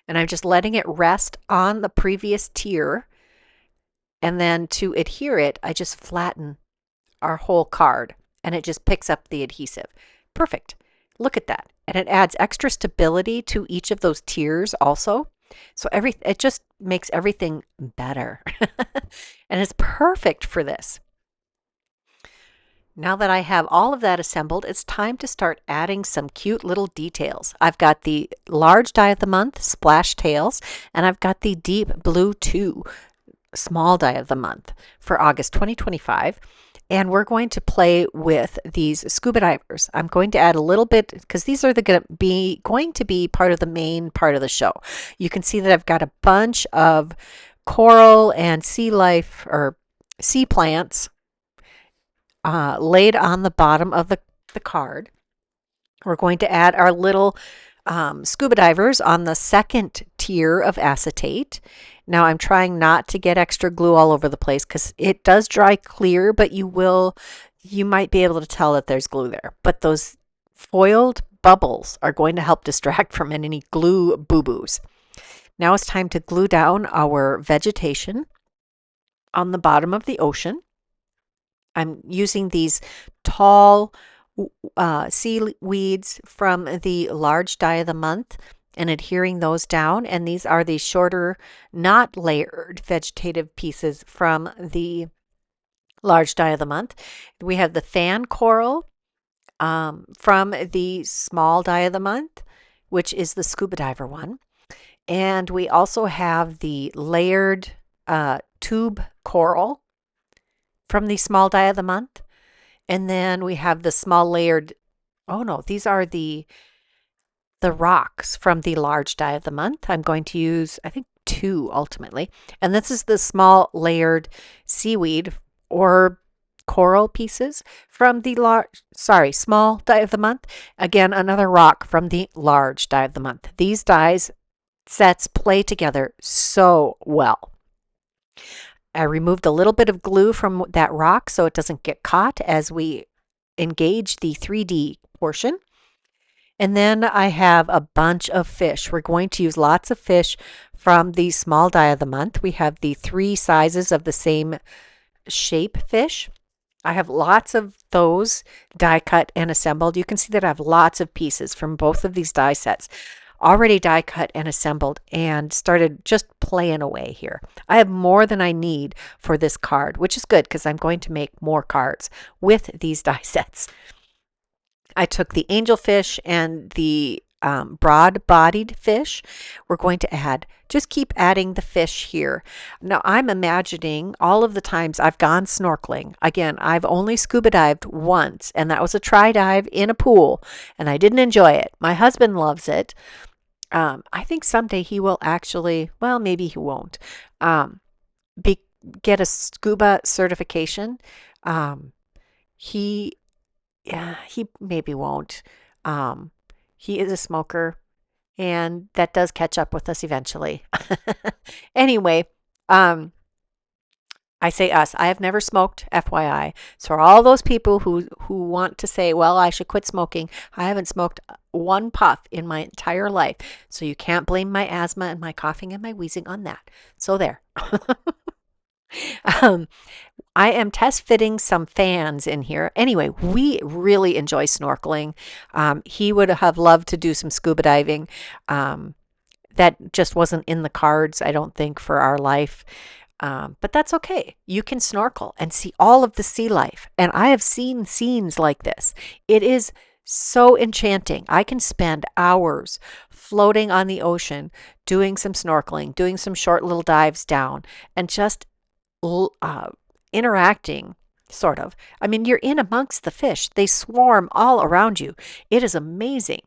And I'm just letting it rest on the previous tier. And then to adhere it, I just flatten our whole card and it just picks up the adhesive. Perfect. Look at that. And it adds extra stability to each of those tiers also. So it just makes everything better. And it's perfect for this. Now that I have all of that assembled, it's time to start adding some cute little details. I've got the large die of the month, Splash Tails, and I've got the Deep Blue 2, small die of the month for August 2025. And we're going to play with these scuba divers. I'm going to add a little bit, because these are going to be part of the main part of the show. You can see that I've got a bunch of coral and sea life, or sea plants, laid on the bottom of the card. We're going to add our little scuba divers on the second tier of acetate. Now I'm trying not to get extra glue all over the place because it does dry clear, but you might be able to tell that there's glue there. But those foiled bubbles are going to help distract from any glue boo-boos. Now it's time to glue down our vegetation on the bottom of the ocean. I'm using these tall seaweeds from the large die of the month and adhering those down. And these are the shorter, not layered vegetative pieces from the large die of the month. We have the fan coral from the small die of the month, which is the scuba diver one. And we also have the layered tube coral from the small die of the month. And then we have the small layered, these are the rocks from the large die of the month. I'm going to use, I think, 2 ultimately. And this is the small layered seaweed, or coral pieces from the small die of the month. Again, another rock from the large die of the month. These dies sets play together so well. I removed a little bit of glue from that rock so it doesn't get caught as we engage the 3D portion. And then I have a bunch of fish. We're going to use lots of fish from the small die of the month. We have the 3 sizes of the same shape fish. I have lots of those die cut and assembled. You can see that I have lots of pieces from both of these die sets already die cut and assembled and started just playing away here. I have more than I need for this card, which is good because I'm going to make more cards with these die sets. I took the angelfish and the broad-bodied fish. We're going to just keep adding the fish here. Now I'm imagining all of the times I've gone snorkeling. Again, I've only scuba dived once, and that was a try dive in a pool, and I didn't enjoy it. My husband loves it. I think someday he will actually, well, maybe he won't, get a scuba certification. He maybe won't. He is a smoker, and that does catch up with us eventually. Anyway, I say us. I have never smoked, FYI. So for all those people who want to say, well, I should quit smoking, I haven't smoked one puff in my entire life. So you can't blame my asthma and my coughing and my wheezing on that. So there. I am test fitting some fans in here. Anyway, we really enjoy snorkeling. He would have loved to do some scuba diving. That just wasn't in the cards, I don't think, for our life. But that's okay. You can snorkel and see all of the sea life. And I have seen scenes like this. It is so enchanting. I can spend hours floating on the ocean, doing some snorkeling, doing some short little dives down, and just interacting, sort of. I mean, you're in amongst the fish. They swarm all around you. It is amazing.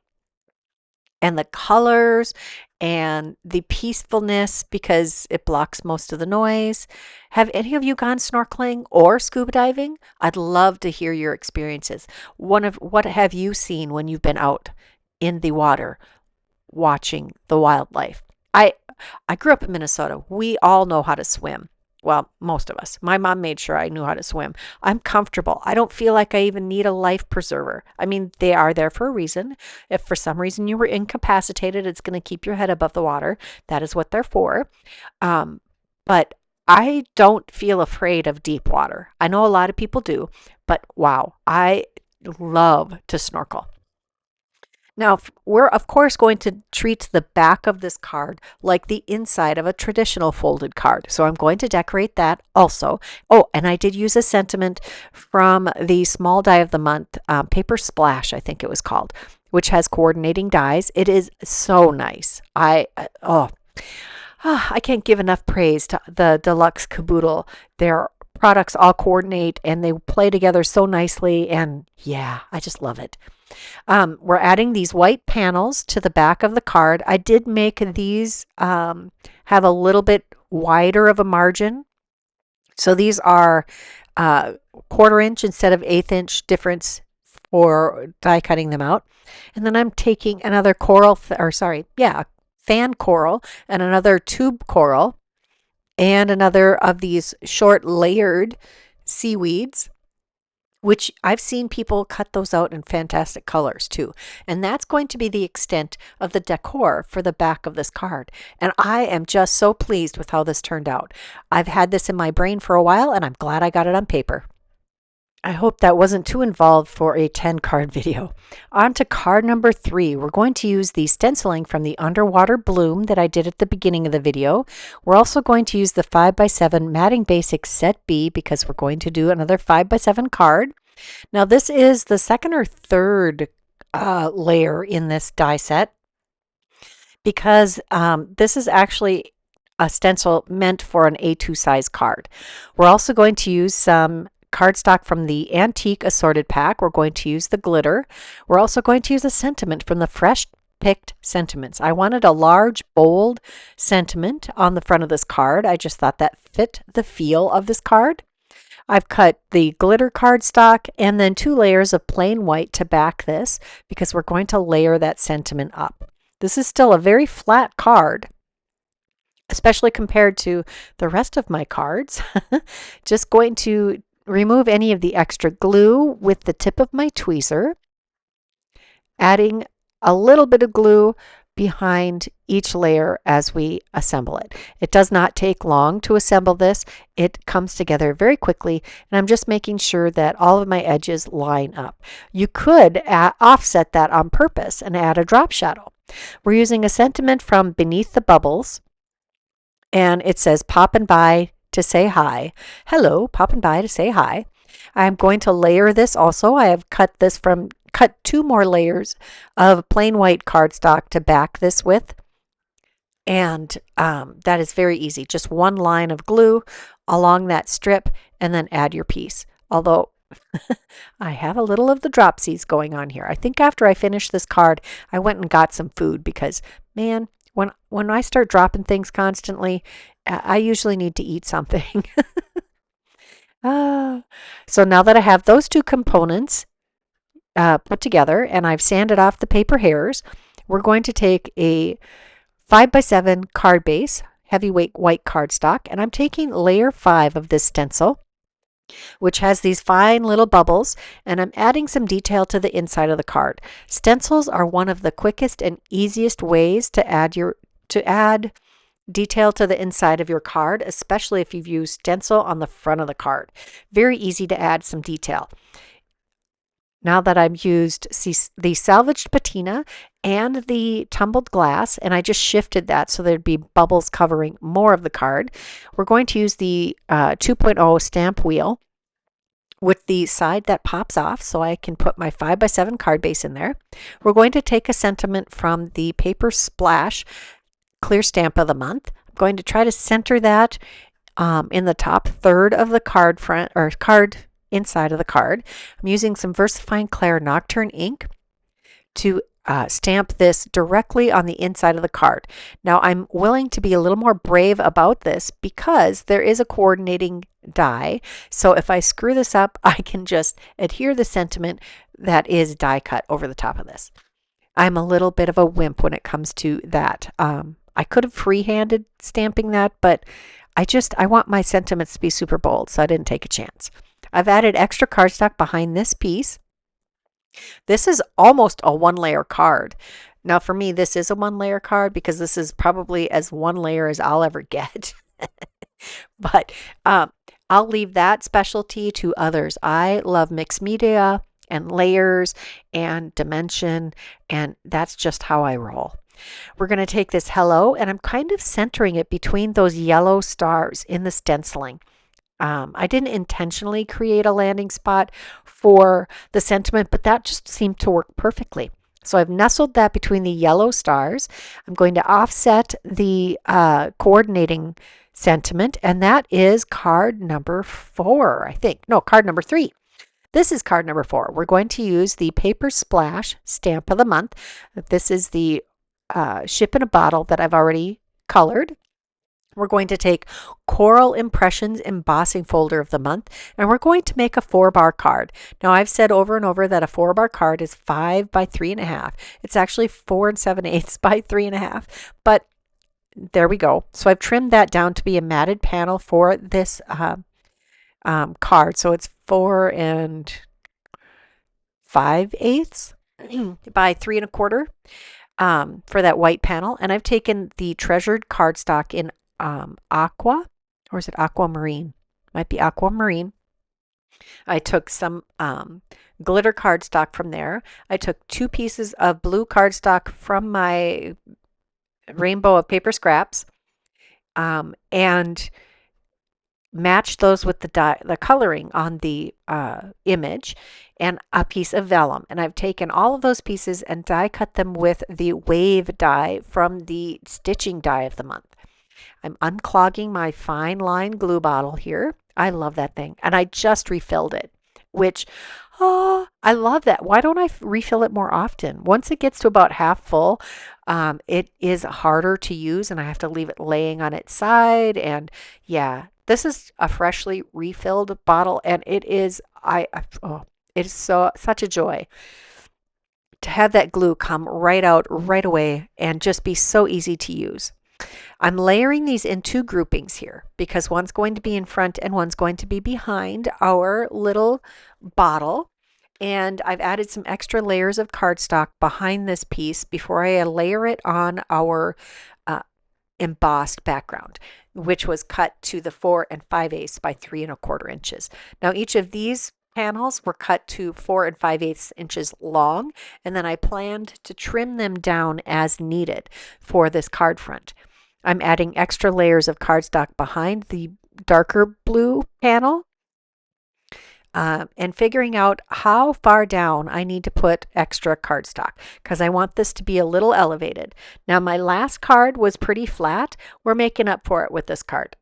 And the colors and the peacefulness, because it blocks most of the noise. Have any of you gone snorkeling or scuba diving? I'd love to hear your experiences. What have you seen when you've been out in the water watching the wildlife? I grew up in Minnesota. We all know how to swim. Well, most of us. My mom made sure I knew how to swim. I'm comfortable. I don't feel like I even need a life preserver. I mean, they are there for a reason. If for some reason you were incapacitated, it's going to keep your head above the water. That is what they're for. But I don't feel afraid of deep water. I know a lot of people do, but wow, I love to snorkel. Now, we're of course going to treat the back of this card like the inside of a traditional folded card. So I'm going to decorate that also. Oh, and I did use a sentiment from the small die of the month, Paper Splash, I think it was called, which has coordinating dies. It is so nice. I can't give enough praise to the Deluxe Caboodle. Their products all coordinate and they play together so nicely. And yeah, I just love it. We're adding these white panels to the back of the card. I did make these have a little bit wider of a margin. So these are 1/4 inch instead of 1/8 inch difference for die cutting them out. And then I'm taking another fan coral and another tube coral and another of these short layered seaweeds, which I've seen people cut those out in fantastic colors too. And that's going to be the extent of the decor for the back of this card. And I am just so pleased with how this turned out. I've had this in my brain for a while and I'm glad I got it on paper. I hope that wasn't too involved for a 10 card video. On to card number 3. We're going to use the stenciling from the underwater bloom that I did at the beginning of the video. We're also going to use the 5x7 Matting Basics Set B because we're going to do another 5x7 card. Now this is the second or third layer in this die set because this is actually a stencil meant for an A2 size card. We're also going to use some cardstock from the Antique Assorted Pack. We're going to use the glitter. We're also going to use a sentiment from the Fresh Picked Sentiments. I wanted a large, bold sentiment on the front of this card. I just thought that fit the feel of this card. I've cut the glitter cardstock and then 2 layers of plain white to back this because we're going to layer that sentiment up. This is still a very flat card, especially compared to the rest of my cards. Just going to remove any of the extra glue with the tip of my tweezer, adding a little bit of glue behind each layer as we assemble it. It does not take long to assemble this. It comes together very quickly, and I'm just making sure that all of my edges line up. You could offset that on purpose and add a drop shadow. We're using a sentiment from Beneath the Bubbles, and it says poppin' by to say hi. Hello, poppin' by to say hi. I'm going to layer this also. I have cut 2 more layers of plain white cardstock to back this with. And that is very easy. Just 1 line of glue along that strip and then add your piece. Although I have a little of the dropsies going on here. I think after I finished this card, I went and got some food because, man, when I start dropping things constantly, I usually need to eat something. So now that I have those 2 components put together and I've sanded off the paper hairs, we're going to take a 5x7 card base, heavyweight white cardstock, and I'm taking layer 5 of this stencil, which has these fine little bubbles, and I'm adding some detail to the inside of the card. Stencils are one of the quickest and easiest ways to add detail to the inside of your card, especially if you've used stencil on the front of the card. Very easy to add some detail. Now that I've used the salvaged patina and the tumbled glass, and I just shifted that so there'd be bubbles covering more of the card, we're going to use the 2.0 stamp wheel with the side that pops off so I can put my 5x7 card base in there. We're going to take a sentiment from the Paper Splash Clear Stamp of the Month. I'm going to try to center that in the top third of the card inside of the card. I'm using some VersaFine Clair Nocturne ink to stamp this directly on the inside of the card. Now I'm willing to be a little more brave about this because there is a coordinating die. So if I screw this up, I can just adhere the sentiment that is die cut over the top of this. I'm a little bit of a wimp when it comes to that. I could have free-handed stamping that, but I want my sentiments to be super bold, so I didn't take a chance. I've added extra cardstock behind this piece. This is almost a 1-layer card. Now for me, this is a 1-layer card because this is probably as 1 layer as I'll ever get. But I'll leave that specialty to others. I love mixed media and layers and dimension, and that's just how I roll. We're going to take this hello, and I'm kind of centering it between those yellow stars in the stenciling. I didn't intentionally create a landing spot for the sentiment, but that just seemed to work perfectly. So I've nestled that between the yellow stars. I'm going to offset the coordinating sentiment, and that is card number 4, I think. No, card number 3. This is card number 4. We're going to use the Paper Splash Stamp of the Month. This is the Ship in a Bottle that I've already colored. We're going to take Coral Impressions Embossing Folder of the Month, and we're going to make a 4-bar card. Now, I've said over and over that a 4-bar card is 5 by 3.5. It's actually 4 7/8 by 3.5, but there we go. So I've trimmed that down to be a matted panel for this card. So it's 4 5/8 by 3 1/4 for that white panel. And I've taken the treasured cardstock in aqua, or is it aquamarine? Might be aquamarine. I took some glitter cardstock from there. I took 2 pieces of blue cardstock from my rainbow of paper scraps and matched those with the coloring on the image and a piece of vellum. And I've taken all of those pieces and die cut them with the wave die from the stitching die of the month. I'm unclogging my fine line glue bottle here. I love that thing. And I just refilled it, which, I love that. Why don't I refill it more often? Once it gets to about half full, it is harder to use and I have to leave it laying on its side. And yeah, This is a freshly refilled bottle, and it is oh, it is such a joy to have that glue come right out right away and just be so easy to use. I'm layering these in two groupings here because one's going to be in front and one's going to be behind our little bottle. And I've added some extra layers of cardstock behind this piece before I layer it on our uh, embossed background, which was cut to the 4 5/8 by 3 1/4 inches. Now each of these panels were cut to 4 5/8 inches long, and then I planned to trim them down as needed for this card front. I'm adding extra layers of cardstock behind the darker blue panel, and figuring out how far down I need to put extra cardstock because I want this to be a little elevated. Now my last card was pretty flat. We're making up for it with this card.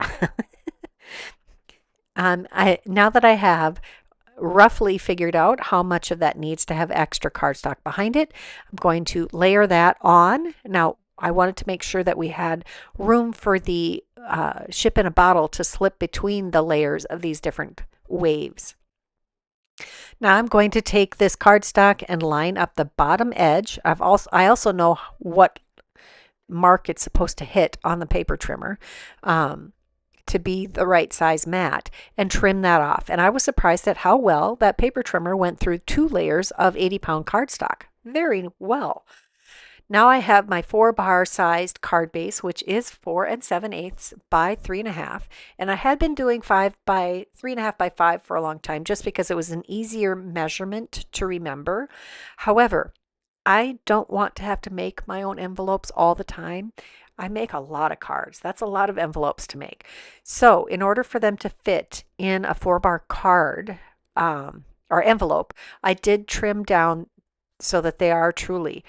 Now that I have roughly figured out how much of that needs to have extra cardstock behind it, I'm going to layer that on. Now I wanted to make sure that we had room for the ship in a bottle to slip between the layers of these different waves. Now I'm going to take this cardstock and line up the bottom edge. I also know what mark it's supposed to hit on the paper trimmer to be the right size mat, and trim that off. And I was surprised at how well that paper trimmer went through 2 layers of 80-pound cardstock. Very well. Now I have my 4-bar sized card base, which is 4 7/8 by 3 1/2. And I had been doing 5 by 3 1/2 by 5 for a long time just because it was an easier measurement to remember. However, I don't want to have to make my own envelopes all the time. I make a lot of cards. That's a lot of envelopes to make. So in order for them to fit in a 4-bar card or envelope, I did trim down so that they are truly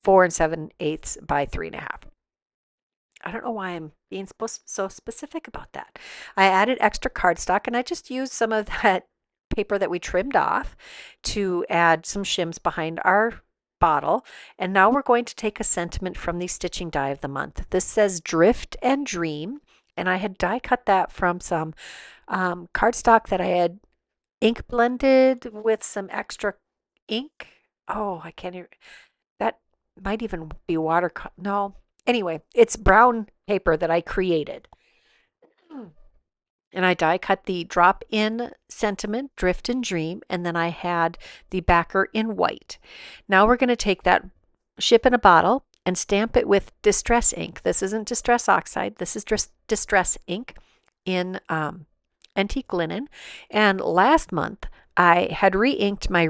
4 7/8 by 3 1/2. I don't know why I'm being so specific about that. I added extra cardstock and I just used some of that paper that we trimmed off to add some shims behind our bottle. And now we're going to take a sentiment from the stitching die of the month. This says Drift and Dream, and I had die cut that from some cardstock that I had ink blended with some extra ink. Oh, I can't even, that might even be watercolor. No. Anyway, it's brown paper that I created. And I die cut the drop in sentiment, Drift and Dream, and then I had the backer in white. Now we're going to take that ship in a bottle and stamp it with Distress ink. This isn't Distress Oxide. This is Distress ink in antique linen. And last month I had re-inked my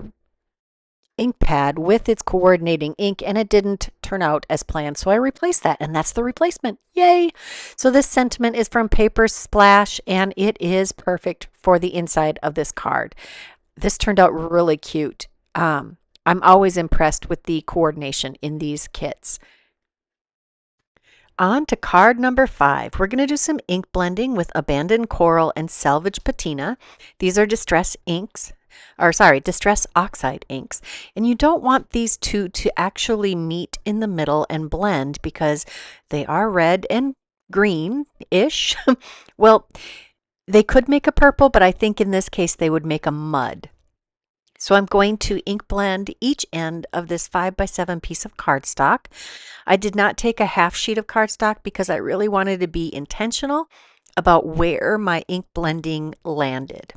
ink pad with its coordinating ink and it didn't turn out as planned, so I replaced that, and that's the replacement. Yay! So this sentiment is from Paper Splash and it is perfect for the inside of this card. This turned out really cute. I'm always impressed with the coordination in these kits. On to card number 5. We're going to do some ink blending with Abandoned Coral and Salvage Patina. These are Distress Oxide inks. And you don't want these two to actually meet in the middle and blend because they are red and green-ish. Well, they could make a purple, but I think in this case they would make a mud. So I'm going to ink blend each end of this 5 by 7 piece of cardstock. I did not take a half sheet of cardstock because I really wanted to be intentional about where my ink blending landed.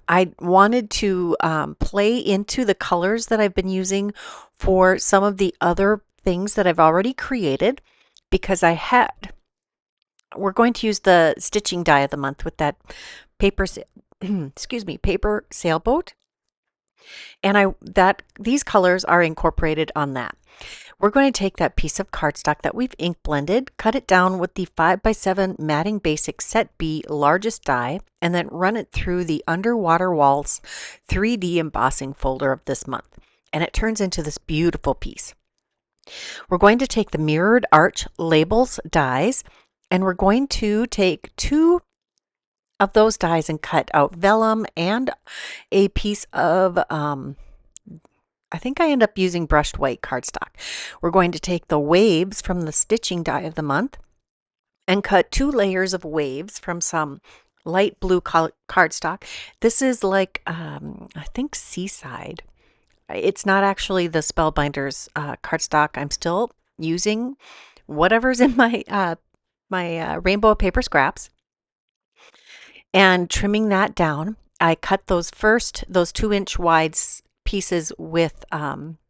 I wanted to play into the colors that I've been using for some of the other things that I've already created because we're going to use the stitching die of the month with that paper sailboat, and these colors are incorporated on that. We're going to take that piece of cardstock that we've ink blended, cut it down with the 5 by 7 Matting Basic Set B largest die, and then run it through the Underwater Waltz 3D embossing folder of this month. And it turns into this beautiful piece. We're going to take the Mirrored Arch Labels dies, and we're going to take 2 of those dies and cut out vellum and a piece of I think I end up using brushed white cardstock. We're going to take the waves from the stitching die of the month and cut 2 layers of waves from some light blue cardstock. This is like, I think Seaside. It's not actually the Spellbinders cardstock. I'm still using whatever's in my rainbow paper scraps and trimming that down. I cut those 2-inch wide pieces with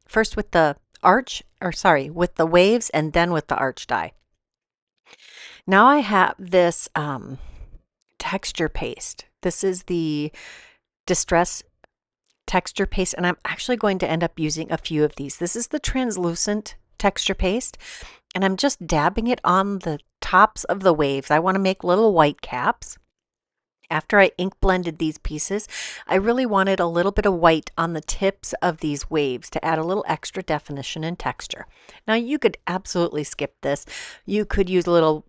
first with the with the waves and then with the arch die. Now I have this texture paste. This is the Distress texture paste, and I'm actually going to end up using a few of these. This is the translucent texture paste, and I'm just dabbing it on the tops of the waves. I want to make little white caps. After I ink blended these pieces, I really wanted a little bit of white on the tips of these waves to add a little extra definition and texture. Now you could absolutely skip this. You could use a little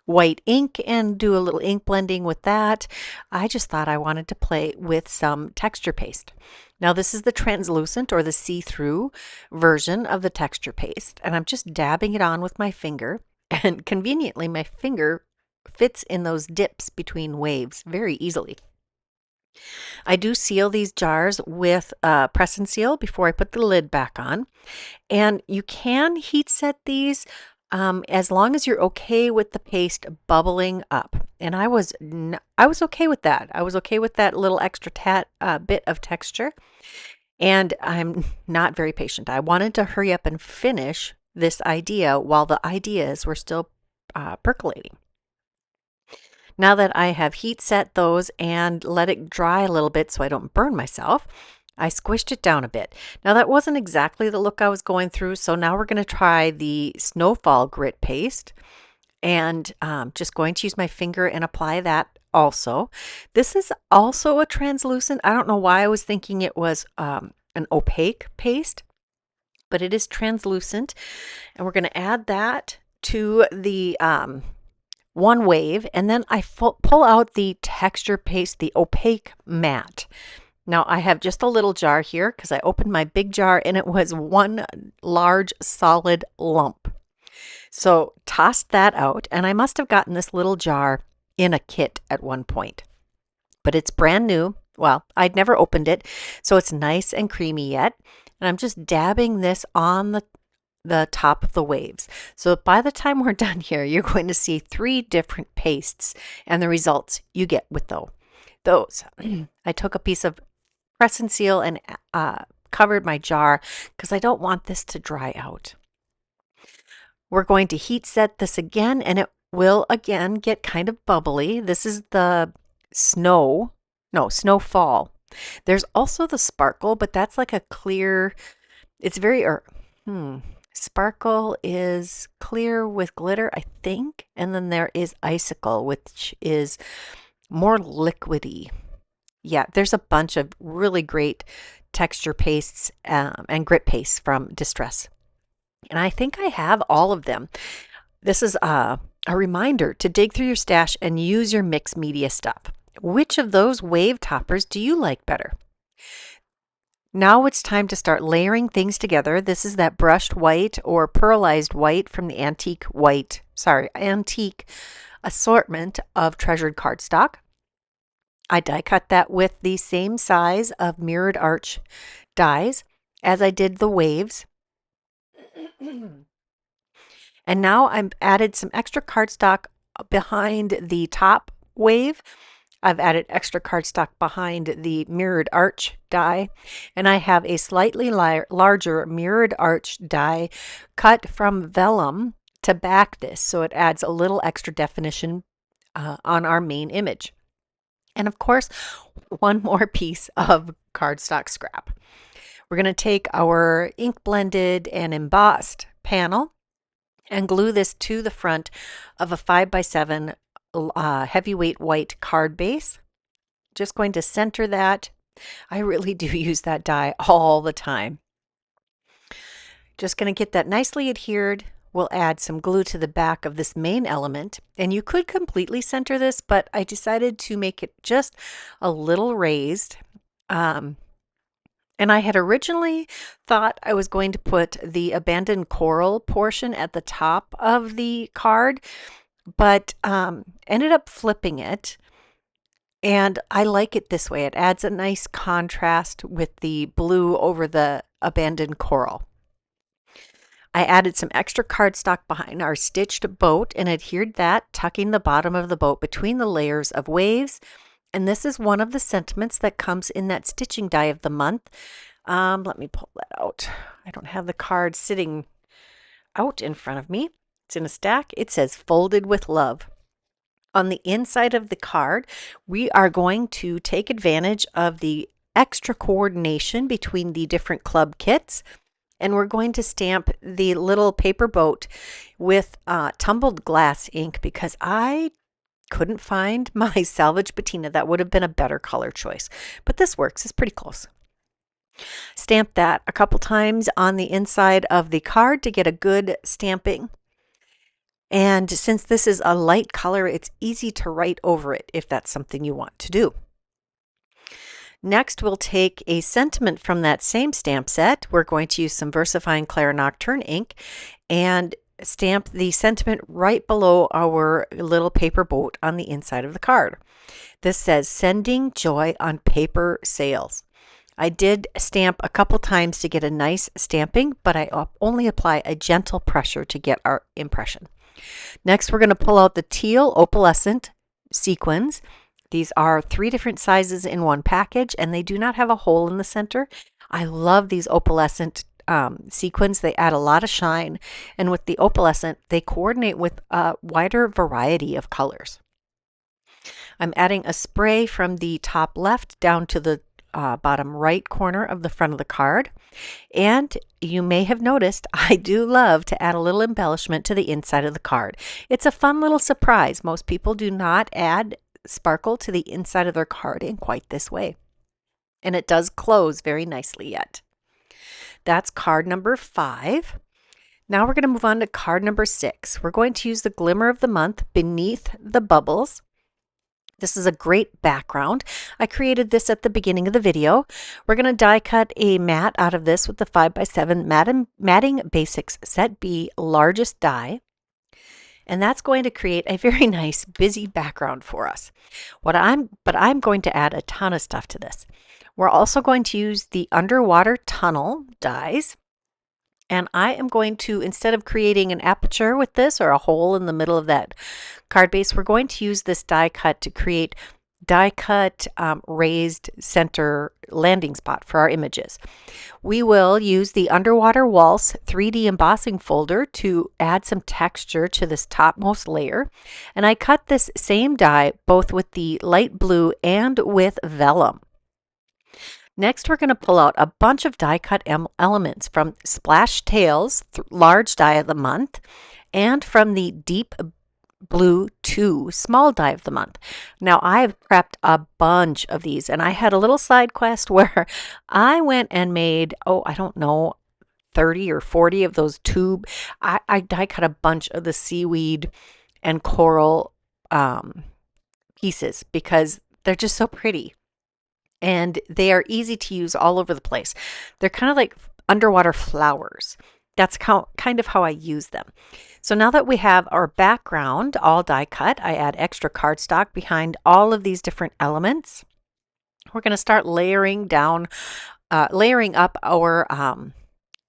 white ink and do a little ink blending with that. I just thought I wanted to play with some texture paste. Now this is the translucent or the see-through version of the texture paste, and I'm just dabbing it on with my finger, and conveniently my finger fits in those dips between waves very easily. I do seal these jars with press and seal before I put the lid back on, and you can heat set these as long as you're okay with the paste bubbling up. And I was okay with that. I was okay with that little extra bit of texture, and I'm not very patient. I wanted to hurry up and finish this idea while the ideas were still percolating. Now that I have heat set those and let it dry a little bit so I don't burn myself, I squished it down a bit. Now that wasn't exactly the look I was going through, so now we're going to try the Snowfall grit paste, and just going to use my finger and apply that also. This is also a translucent. I don't know why I was thinking it was an opaque paste, but it is translucent, and we're going to add that to the one wave, and then I pull out the texture paste, the opaque matte. Now I have just a little jar here because I opened my big jar and it was one large solid lump. So tossed that out, and I must have gotten this little jar in a kit at one point, but it's brand new. Well, I'd never opened it, so it's nice and creamy yet. And I'm just dabbing this on the top of the waves. So by the time we're done here, you're going to see 3 different pastes and the results you get with those. I took a piece of press and seal and covered my jar because I don't want this to dry out. We're going to heat set this again, and it will again get kind of bubbly. This is the Snowfall. There's also the Sparkle, but that's like a clear, it's very, Sparkle is clear with glitter, I think. And then there is Icicle, which is more liquidy. Yeah, there's a bunch of really great texture pastes and grit pastes from Distress. And I think I have all of them. This is a reminder to dig through your stash and use your mixed media stuff. Which of those wave toppers do you like better? Now it's time to start layering things together. This is that brushed white or pearlized white from the antique assortment of treasured cardstock. I die cut that with the same size of mirrored arch dies as I did the waves. And now I've added some extra cardstock behind the top wave. I've added extra cardstock behind the mirrored arch die, and I have a slightly larger mirrored arch die cut from vellum to back this, so it adds a little extra definition on our main image. And of course, one more piece of cardstock scrap. We're going to take our ink blended and embossed panel and glue this to the front of a 5x7 heavyweight white card base. Just going to center that. I really do use that die all the time. Just going to get that nicely adhered. We'll add some glue to the back of this main element, and you could completely center this, but I decided to make it just a little raised. And I had originally thought I was going to put the abandoned coral portion at the top of the card, but ended up flipping it. And I like it this way. It adds a nice contrast with the blue over the abandoned coral. I added some extra cardstock behind our stitched boat and adhered that, tucking the bottom of the boat between the layers of waves. And this is one of the sentiments that comes in that stitching die of the month. Let me pull that out. I don't have the card sitting out in front of me. It's in a stack. It says folded with love. On the inside of the card, we are going to take advantage of the extra coordination between the different club kits, and we're going to stamp the little paper boat with tumbled glass ink because I couldn't find my salvage patina. That would have been a better color choice, but this works. It's pretty close. Stamp that a couple times on the inside of the card to get a good stamping. And since this is a light color, it's easy to write over it if that's something you want to do. Next, we'll take a sentiment from that same stamp set. We're going to use some VersaFine Claire Nocturne ink and stamp the sentiment right below our little paper boat on the inside of the card. This says, "Sending joy on paper sales." I did stamp a couple times to get a nice stamping, but I only apply a gentle pressure to get our impression. Next, we're going to pull out the teal opalescent sequins. These are 3 different sizes in one package, and they do not have a hole in the center. I love these opalescent sequins. They add a lot of shine, and with the opalescent, they coordinate with a wider variety of colors. I'm adding a spray from the top left down to the bottom right corner of the front of the card. And you may have noticed I do love to add a little embellishment to the inside of the card. It's a fun little surprise. Most people do not add sparkle to the inside of their card in quite this way. And it does close very nicely yet. That's card number 5. Now we're going to move on to card number 6. We're going to use the Glimmer of the Month beneath the bubbles. This is a great background. I created this at the beginning of the video. We're going to die cut a mat out of this with the 5x7 Matting Basics Set B largest die. And that's going to create a very nice busy background for us. But I'm going to add a ton of stuff to this. We're also going to use the underwater tunnel dies. And I am going to, instead of creating an aperture with this or a hole in the middle of that card base, we're going to use this die cut to create die cut raised center landing spot for our images. We will use the Underwater Waltz 3D embossing folder to add some texture to this topmost layer. And I cut this same die both with the light blue and with vellum. Next, we're going to pull out a bunch of die cut elements from Splash Tails, large die of the month, and from the Deep Blue 2, small die of the month. Now, I have prepped a bunch of these, and I had a little side quest where I went and made, I don't know, 30 or 40 of those tube. I die cut a bunch of the seaweed and coral pieces because they're just so pretty. And they are easy to use all over the place. They're kind of like underwater flowers. That's kind of how I use them. So now that we have our background all die cut, I add extra cardstock behind all of these different elements. We're going to start layering up our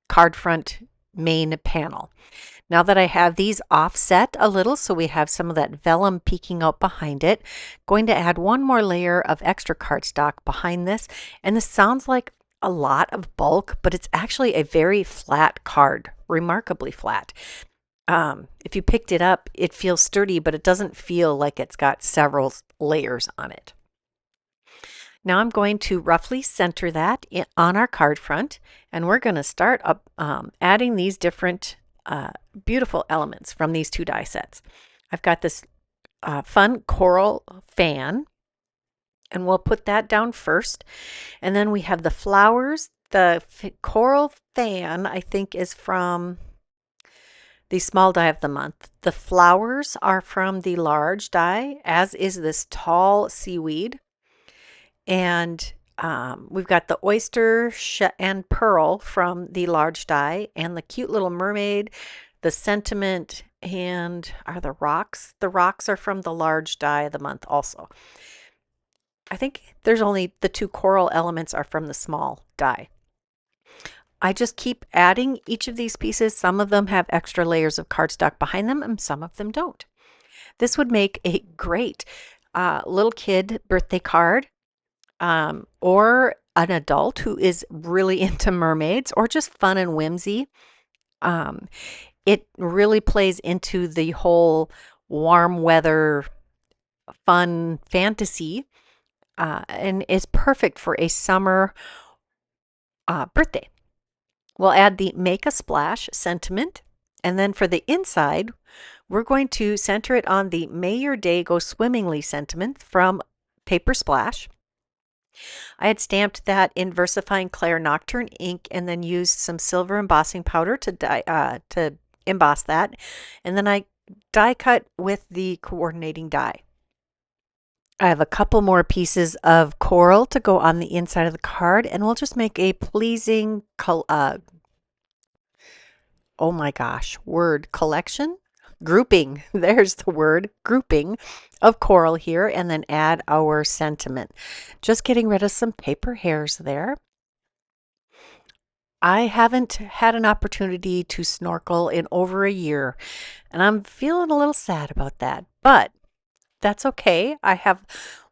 card front main panel. Now that I have these offset a little, so we have some of that vellum peeking out behind it, going to add one more layer of extra cardstock behind this. And this sounds like a lot of bulk, but it's actually a very flat card, remarkably flat. If you picked it up, it feels sturdy, but it doesn't feel like it's got several layers on it. Now I'm going to roughly center that on our card front, and we're going to start up adding these different beautiful elements from these 2 die sets. I've got this fun coral fan, and we'll put that down first. And then we have the flowers. The coral fan, I think, is from the small die of the month. The flowers are from the large die, as is this tall seaweed. And we've got the oyster and pearl from the large die, and the cute little mermaid the sentiment, and are the rocks. The rocks are from the large die of the month also. I think there's only the 2 coral elements are from the small die. I just keep adding each of these pieces. Some of them have extra layers of cardstock behind them and some of them don't. This would make a great little kid birthday card, or an adult who is really into mermaids, or just fun and whimsy. It really plays into the whole warm weather, fun fantasy, and is perfect for a summer birthday. We'll add the Make a Splash sentiment, and then for the inside, we're going to center it on the May Your Day Go Swimmingly sentiment from Paper Splash. I had stamped that in VersaFine Clair Nocturne ink and then used some silver embossing powder to emboss that. And then I die cut with the coordinating die. I have a couple more pieces of coral to go on the inside of the card, and we'll just make a pleasing, oh my gosh, word collection? Grouping, there's the word, grouping of coral here, and then add our sentiment. Just getting rid of some paper hairs there. I haven't had an opportunity to snorkel in over a year, and I'm feeling a little sad about that, but that's okay. I have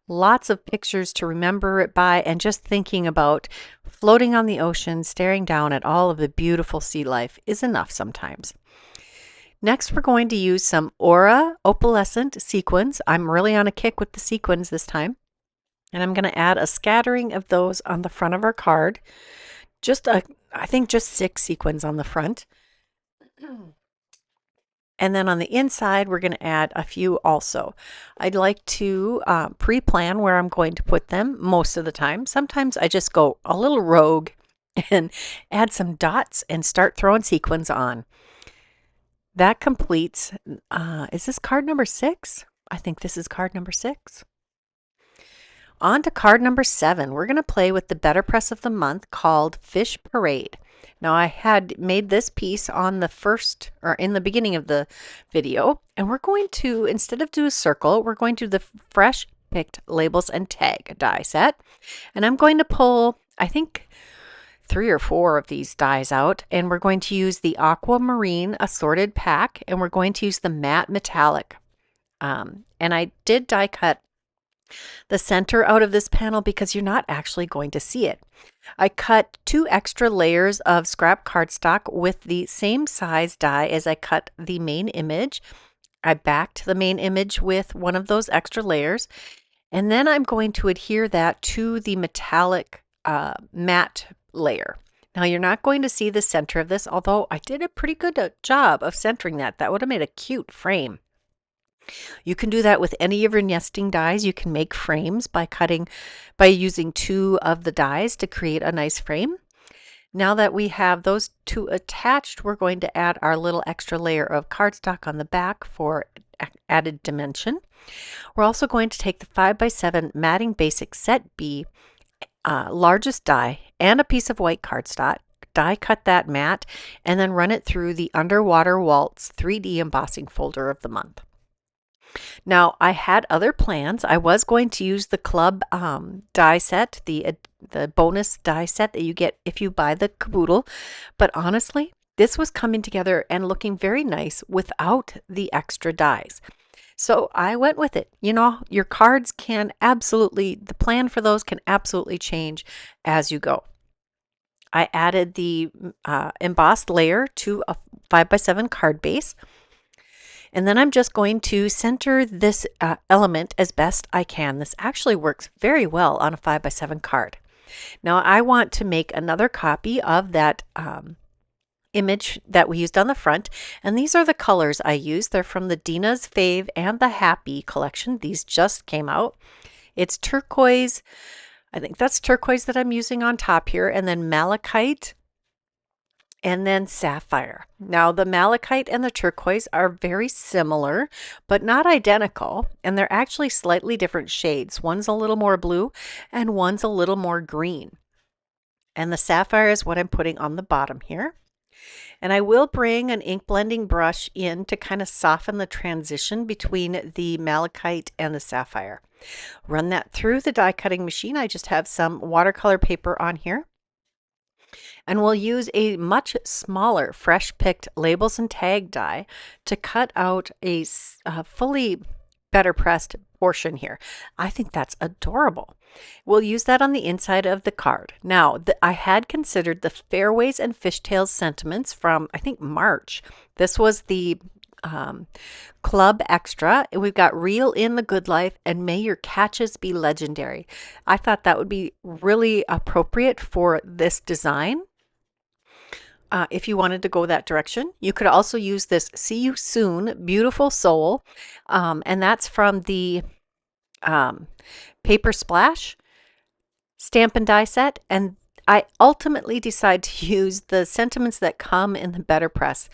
lots of pictures to remember it by, and just thinking about floating on the ocean, staring down at all of the beautiful sea life is enough sometimes. Next, we're going to use some Aura opalescent sequins. I'm really on a kick with the sequins this time. And I'm going to add a scattering of those on the front of our card. I think just 6 sequins on the front. And then on the inside, we're going to add a few also. I'd like to pre-plan where I'm going to put them most of the time. Sometimes I just go a little rogue and add some dots and start throwing sequins on. That completes, is this card number 6? I think this is card number 6. On to card number 7. We're going to play with the Betterpress of the month called Fish Parade. Now I had made this piece on the first, or in the beginning of the video, and we're going to, instead of do a circle, we're going to do the fresh picked labels and tag die set. And I'm going to pull, I think, 3 or 4 of these dies out, and we're going to use the aquamarine assorted pack, and we're going to use the matte metallic. And I did die cut the center out of this panel because you're not actually going to see it. I cut 2 extra layers of scrap cardstock with the same size die as I cut the main image. I backed the main image with one of those extra layers, and then I'm going to adhere that to the metallic matte layer. Now you're not going to see the center of this, although I did a pretty good job of centering that. That would have made a cute frame. You can do that with any of your nesting dies. You can make frames by using 2 of the dies to create a nice frame. Now that we have those 2 attached, we're going to add our little extra layer of cardstock on the back for added dimension. We're also going to take the 5x7 Matting Basic Set B largest die and a piece of white cardstock, die cut that matte, and then run it through the Underwater Waltz 3D embossing folder of the month. Now, I had other plans. I was going to use the club die set, the bonus die set that you get if you buy the caboodle, but honestly, this was coming together and looking very nice without the extra dies. So I went with it. You know, your cards can absolutely, the plan for those can absolutely change as you go. I added the embossed layer to a 5x7 card base. And then I'm just going to center this element as best I can. This actually works very well on a 5x7 card. Now I want to make another copy of that image that we used on the front, and these are the colors I used. They're from the Dina's Fave and the Happy collection. These just came out. It's turquoise. I think that's turquoise that I'm using on top here, and then malachite, and then sapphire. Now the malachite and the turquoise are very similar, but not identical, and they're actually slightly different shades. One's a little more blue and one's a little more green. And the sapphire is what I'm putting on the bottom here. And I will bring an ink blending brush in to kind of soften the transition between the malachite and the sapphire. Run that through the die cutting machine. I just have some watercolor paper on here. And we'll use a much smaller fresh picked labels and tag die to cut out a fully better pressed portion here. I think that's adorable. We'll use that on the inside of the card. Now, I had considered the Fairways and Fishtails sentiments from, I think, March. This was the Club Extra. We've got Reel in the Good Life and May Your Catches Be Legendary. I thought that would be really appropriate for this design. If you wanted to go that direction, you could also use this See You Soon Beautiful Soul, and that's from the Paper Splash stamp and die set. And I ultimately decide to use the sentiments that come in the Betterpress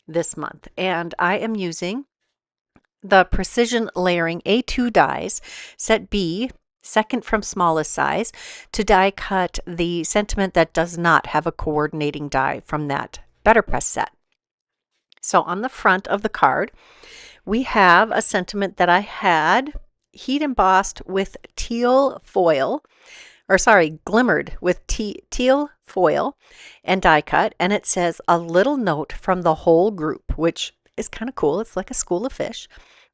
this month, and I am using the Precision Layering A2 dies, set B, second from smallest size, to die cut the sentiment that does not have a coordinating die from that Betterpress set. So on the front of the card, we have a sentiment that I had heat embossed with teal foil, or sorry, glimmered with teal foil and die cut, and it says a little note from the whole group, which is kind of cool. It's like a school of fish.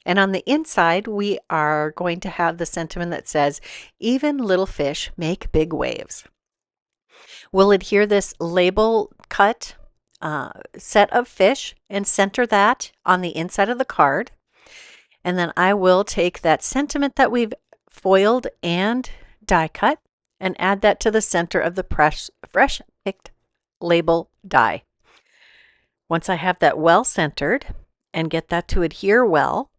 And on the inside, we are going to have the sentiment that says, even little fish make big waves. We'll adhere this label cut set of fish and center that on the inside of the card. And then I will take that sentiment that we've foiled and die cut and add that to the center of the fresh picked label die. Once I have that well centered and get that to adhere well,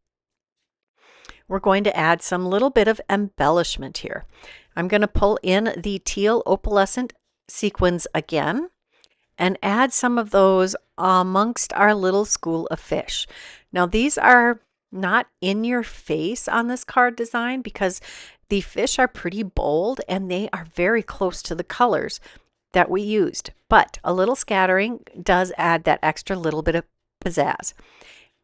we're going to add some little bit of embellishment here. I'm going to pull in the teal opalescent sequins again and add some of those amongst our little school of fish. Now these are not in your face on this card design because the fish are pretty bold and they are very close to the colors that we used, but a little scattering does add that extra little bit of pizzazz.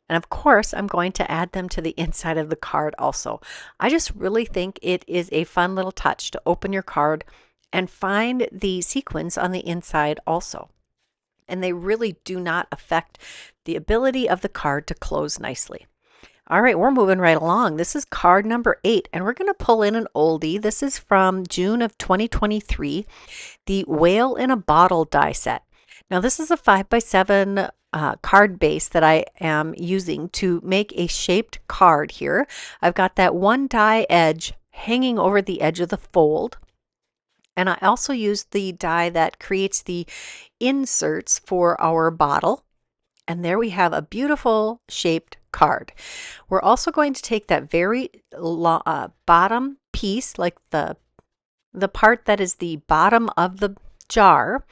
And of course, I'm going to add them to the inside of the card also. I just really think it is a fun little touch to open your card and find the sequins on the inside also. And they really do not affect the ability of the card to close nicely. All right, we're moving right along. This is card number 8, and we're going to pull in an oldie. This is from June of 2023, the Whale in a Bottle die set. Now, this is a 5x7 card base that I am using to make a shaped card here. I've got that one die edge hanging over the edge of the fold. And I also used the die that creates the inserts for our bottle. And there we have a beautiful shaped card. We're also going to take that very bottom piece, like the part that is the bottom of the jar,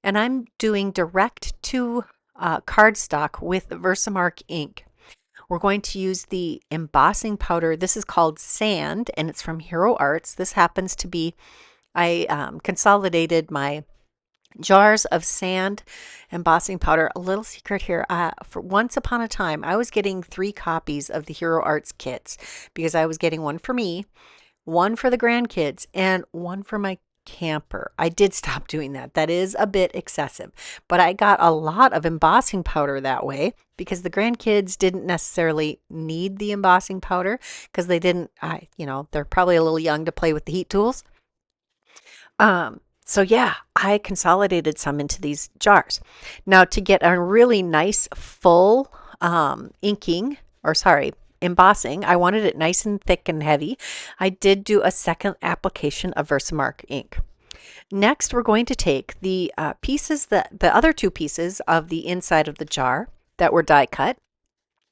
and I'm doing direct to cardstock with Versamark ink. We're going to use the embossing powder. This is called Sand, and it's from Hero Arts. This happens to be, I consolidated my jars of sand embossing powder. A little secret here, for once upon a time I was getting 3 copies of the Hero Arts kits because I was getting one for me, one for the grandkids, and one for my camper. I did stop doing that. That is a bit excessive, but I got a lot of embossing powder that way because the grandkids didn't necessarily need the embossing powder because they didn't, they're probably a little young to play with the heat tools. So yeah, I consolidated some into these jars. Now to get a really nice full embossing, I wanted it nice and thick and heavy. I did do a second application of Versamark ink. Next, we're going to take the the other 2 pieces of the inside of the jar that were die cut,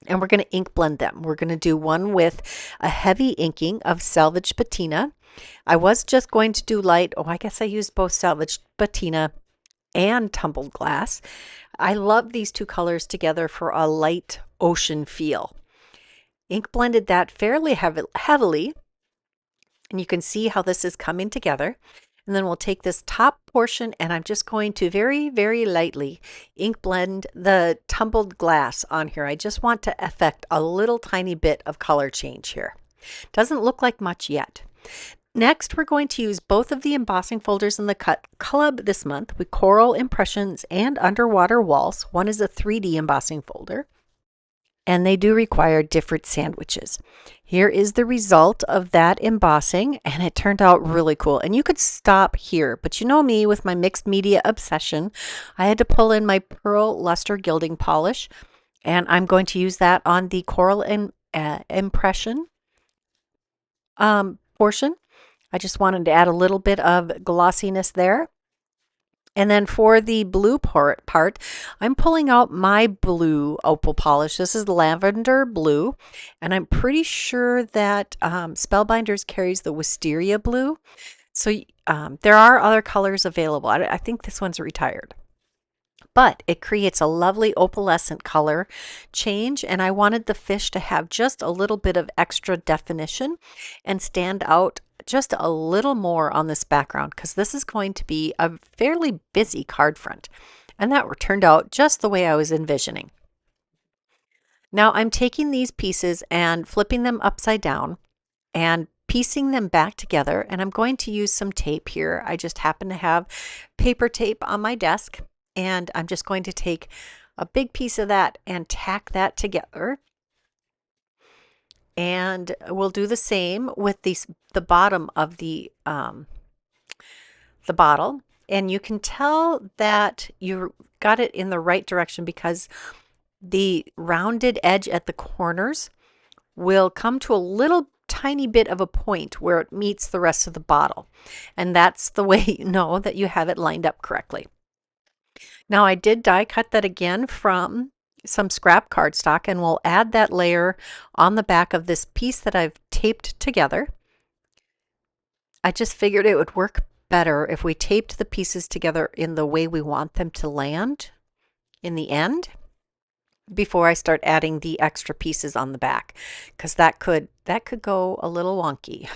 and we're going to ink blend them. We're going to do one with a heavy inking of Salvage Patina. I was just going to do light. I guess I used both Salvage Patina and Tumbled Glass. I love these 2 colors together for a light ocean feel. Ink blended that fairly heavily, and you can see how this is coming together. And then we'll take this top portion and I'm just going to very, very lightly ink blend the tumbled glass on here. I just want to affect a little tiny bit of color change here. Doesn't look like much yet. Next, we're going to use both of the embossing folders in the Cut Club this month with Coral Impressions and Underwater Waltz. One is a 3D embossing folder, and they do require different sandwiches. Here is the result of that embossing, and it turned out really cool. And you could stop here, but you know me with my mixed media obsession. I had to pull in my Pearl Luster Gilding Polish, and I'm going to use that on the Coral Impression portion. I just wanted to add a little bit of glossiness there. And then for the blue part, I'm pulling out my blue opal polish. This is lavender blue, and I'm pretty sure that Spellbinders carries the wisteria blue. So there are other colors available. I think this one's retired. But it creates a lovely opalescent color change, and I wanted the fish to have just a little bit of extra definition and stand out just a little more on this background, because this is going to be a fairly busy card front, and that turned out just the way I was envisioning. Now I'm taking these pieces and flipping them upside down and piecing them back together, and I'm going to use some tape here. I just happen to have paper tape on my desk, and I'm just going to take a big piece of that and tack that together. And we'll do the same with the bottom of the bottle. And you can tell that you got it in the right direction because the rounded edge at the corners will come to a little tiny bit of a point where it meets the rest of the bottle. And that's the way you know that you have it lined up correctly. Now I did die cut that again from some scrap cardstock, and we'll add that layer on the back of this piece that I've taped together. I just figured it would work better if we taped the pieces together in the way we want them to land in the end before I start adding the extra pieces on the back, because that could go a little wonky.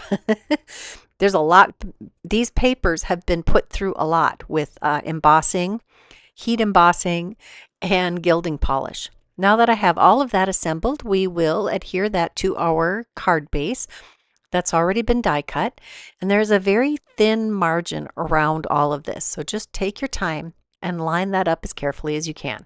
There's a lot. These papers have been put through a lot with embossing, heat embossing, and gilding polish. Now that I have all of that assembled, we will adhere that to our card base that's already been die cut, and there's a very thin margin around all of this, so just take your time and line that up as carefully as you can.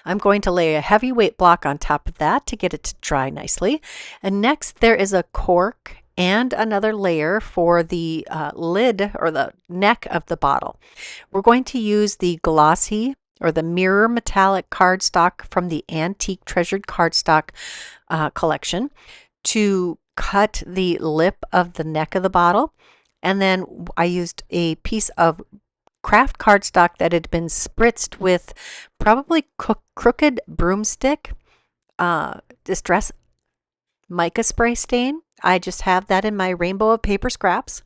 I'm going to lay a heavyweight block on top of that to get it to dry nicely, and next there is a cork and another layer for the lid or the neck of the bottle. We're going to use the glossy or the mirror metallic cardstock from the Antique Treasured Cardstock collection to cut the lip of the neck of the bottle. And then I used a piece of craft cardstock that had been spritzed with probably crooked broomstick distress mica spray stain. I just have that in my rainbow of paper scraps,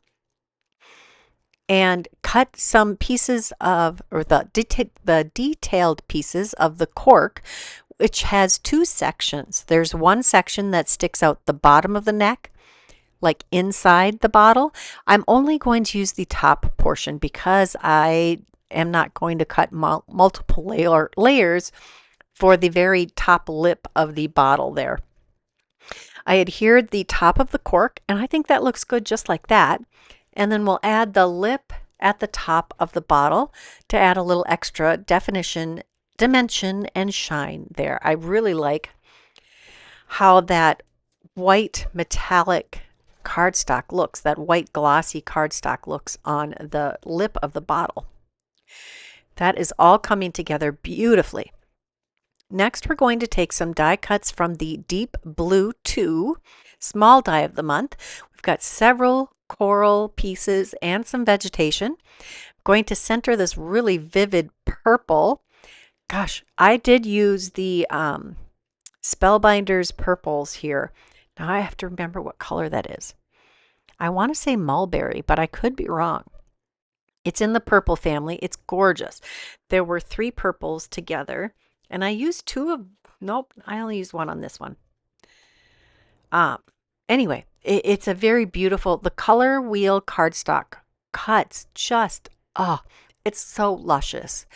and cut some pieces of, or the detailed pieces of the cork, which has two sections. There's one section that sticks out the bottom of the neck, like inside the bottle. I'm only going to use the top portion because I am not going to cut multiple layers for the very top lip of the bottle there. I adhered the top of the cork, and I think that looks good just like that. And then we'll add the lip at the top of the bottle to add a little extra definition, dimension, and shine there. I really like how that white metallic cardstock looks, that white glossy cardstock looks on the lip of the bottle. That is all coming together beautifully. Next, we're going to take some die cuts from the Deep Blue 2 small die of the month. We've got several coral pieces and some vegetation. I'm going to center this really vivid purple. Gosh, I did use the Spellbinders purples here. Now I have to remember what color that is. I want to say mulberry, but I could be wrong. It's in the purple family. It's gorgeous. There were 3 purples together. And I used 2 of, nope, I only used 1 on this one. Anyway, it's a very beautiful, the color wheel cardstock cuts just, oh, it's so luscious.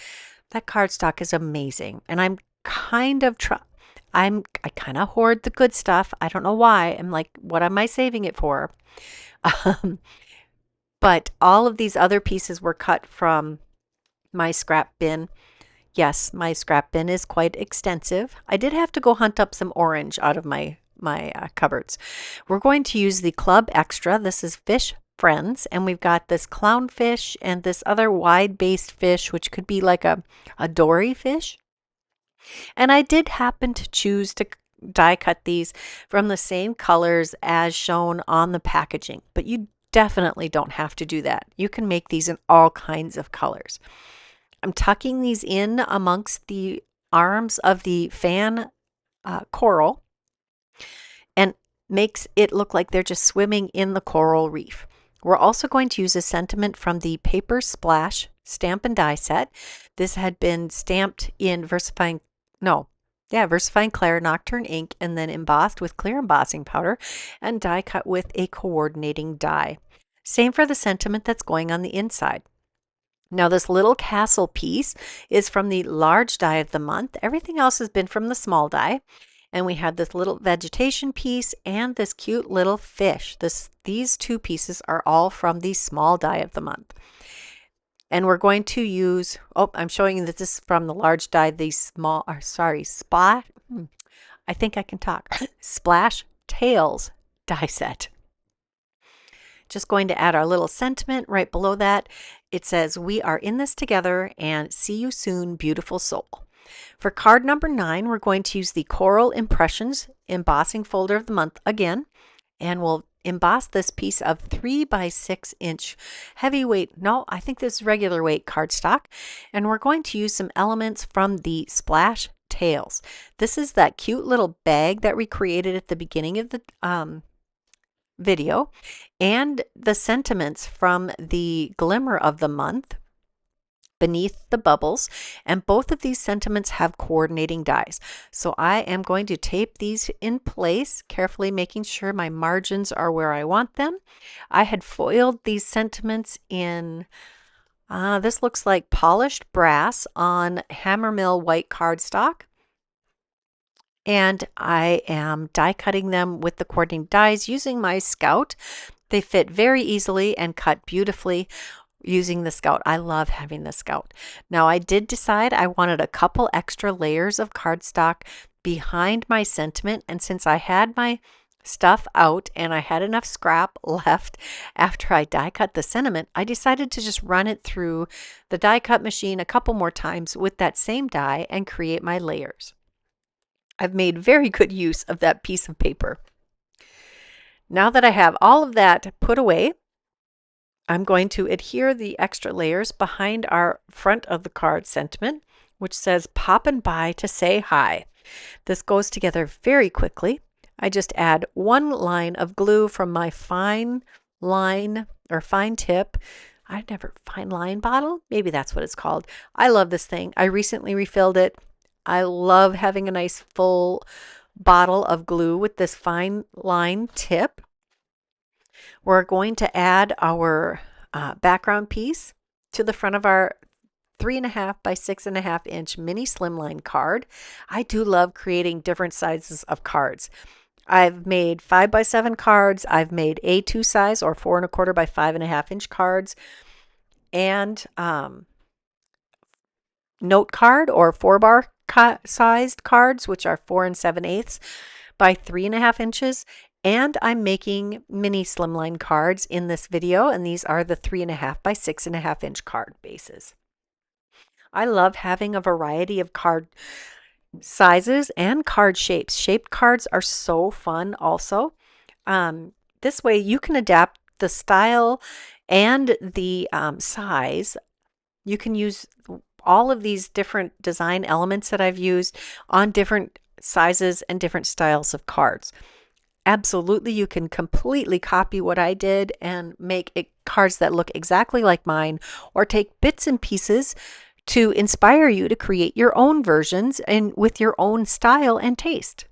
That cardstock is amazing. And I'm kind of I kind of hoard the good stuff. I don't know why. I'm like, what am I saving it for? But all of these other pieces were cut from my scrap bin. Yes, my scrap bin is quite extensive. I did have to go hunt up some orange out of my cupboards. We're going to use the Club Extra. This is Fish Friends, and we've got this clownfish and this other wide-based fish, which could be like a dory fish. And I did happen to choose to die cut these from the same colors as shown on the packaging, but you definitely don't have to do that. You can make these in all kinds of colors. I'm tucking these in amongst the arms of the fan coral, and makes it look like they're just swimming in the coral reef. We're also going to use a sentiment from the Paper Splash Stamp and Die set. This had been stamped in VersaFine Clair Nocturne ink and then embossed with clear embossing powder and die cut with a coordinating die. Same for the sentiment that's going on the inside. Now this little castle piece is from the large die of the month. Everything else has been from the small die. And we had this little vegetation piece and this cute little fish. These two pieces are all from the small die of the month. And we're going to use, I'm showing you that this is from the large die, I think I can talk. Splash Tails die set. Just going to add our little sentiment right below that. It says, "We are in this together and see you soon, beautiful soul." For card number 9, we're going to use the Coral Impressions embossing folder of the month again, and we'll emboss this piece of 3 by 6 inch heavyweight, no, I think this is regular weight cardstock, and we're going to use some elements from the Splash Tails. This is that cute little bag that we created at the beginning of the video, and the sentiments from the Glimmer of the month beneath the bubbles, and both of these sentiments have coordinating dies. So I am going to tape these in place, carefully making sure my margins are where I want them. I had foiled these sentiments in this looks like polished brass on Hammermill white cardstock. And I am die cutting them with the coordinating dies using my Scout. They fit very easily and cut beautifully using the Scout. I love having the Scout. Now I did decide I wanted a couple extra layers of cardstock behind my sentiment, and since I had my stuff out and I had enough scrap left after I die cut the sentiment, I decided to just run it through the die cut machine a couple more times with that same die and create my layers. I've made very good use of that piece of paper. Now that I have all of that put away, I'm going to adhere the extra layers behind our front of the card sentiment, which says "Poppin' by to say hi." This goes together very quickly. I just add one line of glue from my fine line or fine tip. Fine line bottle? Maybe that's what it's called. I love this thing. I recently refilled it. I love having a nice full bottle of glue with this fine line tip. We're going to add our background piece to the front of our 3.5 by 6.5 inch mini slimline card. I do love creating different sizes of cards. I've made 5 by 7 cards. I've made A2 size or 4.25 by 5.5 inch cards, and note card or 4-bar sized cards, which are 4 7/8 by 3.5 inches. And I'm making mini slimline cards in this video, and these are the 3.5 by 6.5 inch card bases. I love having a variety of card sizes and card shapes. Shaped cards are so fun also. This way you can adapt the style and the size. You can use all of these different design elements that I've used on different sizes and different styles of cards. Absolutely, you can completely copy what I did and make cards that look exactly like mine, or take bits and pieces to inspire you to create your own versions and with your own style and taste.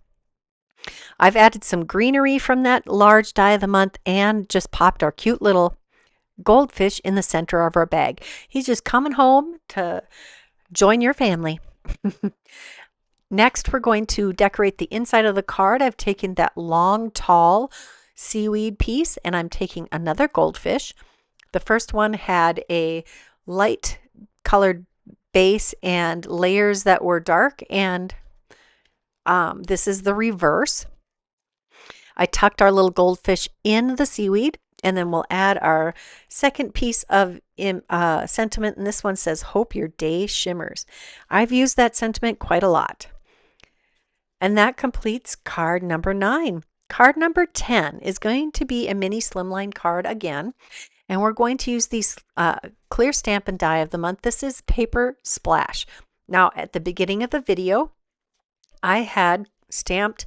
I've added some greenery from that large die of the month and just popped our cute little goldfish in the center of our bag. He's just coming home to join your family. Next, we're going to decorate the inside of the card. I've taken that long, tall seaweed piece and I'm taking another goldfish. The first one had a light colored base and layers that were dark, and this is the reverse. I tucked our little goldfish in the seaweed, and then we'll add our second piece of sentiment, and this one says, "Hope your day shimmers." I've used that sentiment quite a lot. And that completes card number 9. Card number 10 is going to be a mini slimline card again, and we're going to use these clear Stampin' Die of the month. This is Paper Splash. Now, at the beginning of the video, I had stamped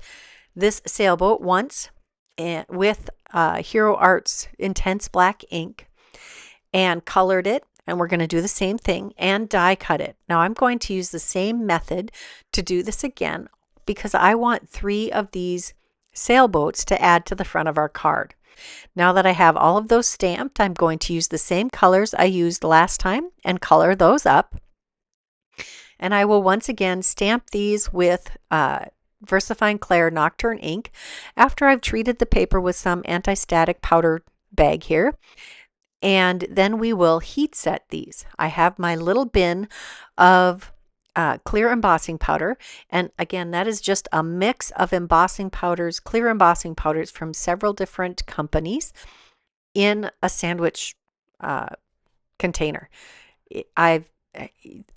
this sailboat once with Hero Arts Intense Black ink and colored it, and we're going to do the same thing and die cut it. Now I'm going to use the same method to do this again because I want 3 of these sailboats to add to the front of our card. Now that I have all of those stamped, I'm going to use the same colors I used last time and color those up. And I will once again stamp these with VersaFine Clair Nocturne ink after I've treated the paper with some anti-static powder bag here. And then we will heat set these. I have my little bin of clear embossing powder, and again, that is just a mix of embossing powders, clear embossing powders from several different companies in a sandwich container.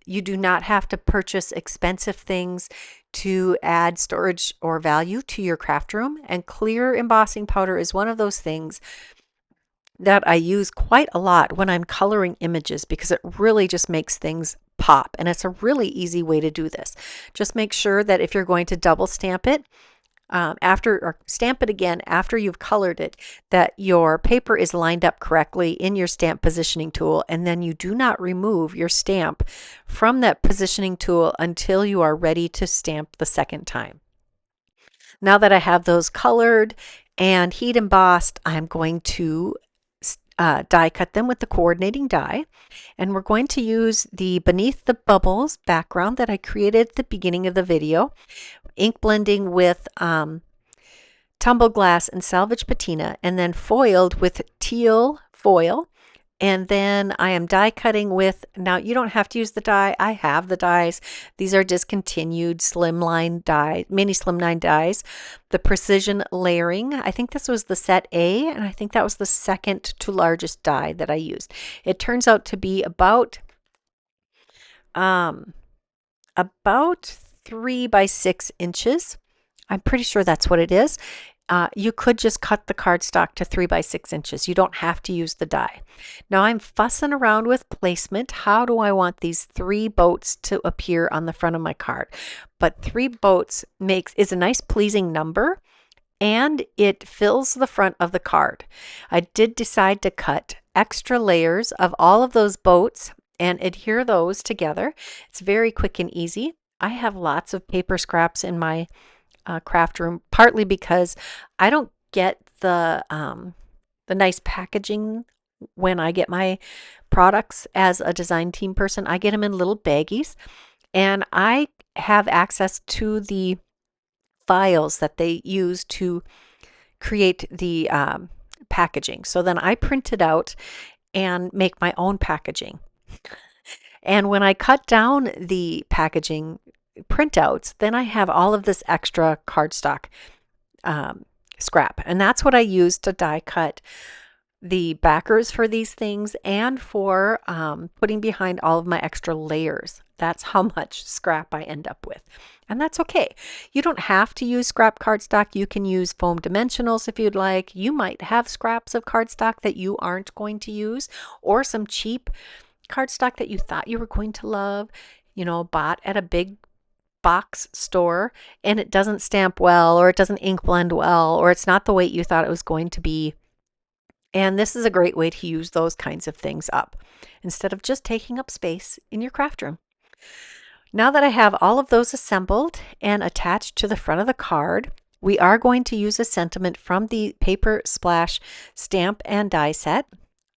You do not have to purchase expensive things to add storage or value to your craft room, and clear embossing powder is one of those things that I use quite a lot when I'm coloring images because it really just makes things pop, and it's a really easy way to do this. Just make sure that if you're going to double stamp it or stamp it again after you've colored it, that your paper is lined up correctly in your stamp positioning tool, and then you do not remove your stamp from that positioning tool until you are ready to stamp the second time. Now that I have those colored and heat embossed, I'm going to die cut them with the coordinating die, and we're going to use the Beneath the Bubbles background that I created at the beginning of the video, ink blending with tumble glass and salvage patina, and then foiled with teal foil. And then I am die cutting with, now you don't have to use the die, I have the dies. These are discontinued slimline die, mini slimline dies. The precision layering, I think this was the set A, and I think that was the second to largest die that I used. It turns out to be about 3 by 6 inches. I'm pretty sure that's what it is. You could just cut the cardstock to 3 by 6 inches. You don't have to use the die. Now I'm fussing around with placement. How do I want these 3 boats to appear on the front of my card? But 3 boats is a nice pleasing number, and it fills the front of the card. I did decide to cut extra layers of all of those boats and adhere those together. It's very quick and easy. I have lots of paper scraps in my craft room, partly because I don't get the nice packaging when I get my products as a design team person. I get them in little baggies, and I have access to the files that they use to create the packaging. So then I print it out and make my own packaging. And when I cut down the packaging printouts, then I have all of this extra cardstock scrap, and that's what I use to die cut the backers for these things and for putting behind all of my extra layers. That's how much scrap I end up with, and that's okay. You don't have to use scrap cardstock. You can use foam dimensionals if you'd like. You might have scraps of cardstock that you aren't going to use, or some cheap cardstock that you thought you were going to love, bought at a big box store, and it doesn't stamp well, or it doesn't ink blend well, or it's not the weight you thought it was going to be. And this is a great way to use those kinds of things up instead of just taking up space in your craft room. Now that I have all of those assembled and attached to the front of the card, we are going to use a sentiment from the Paper Splash stamp and die set.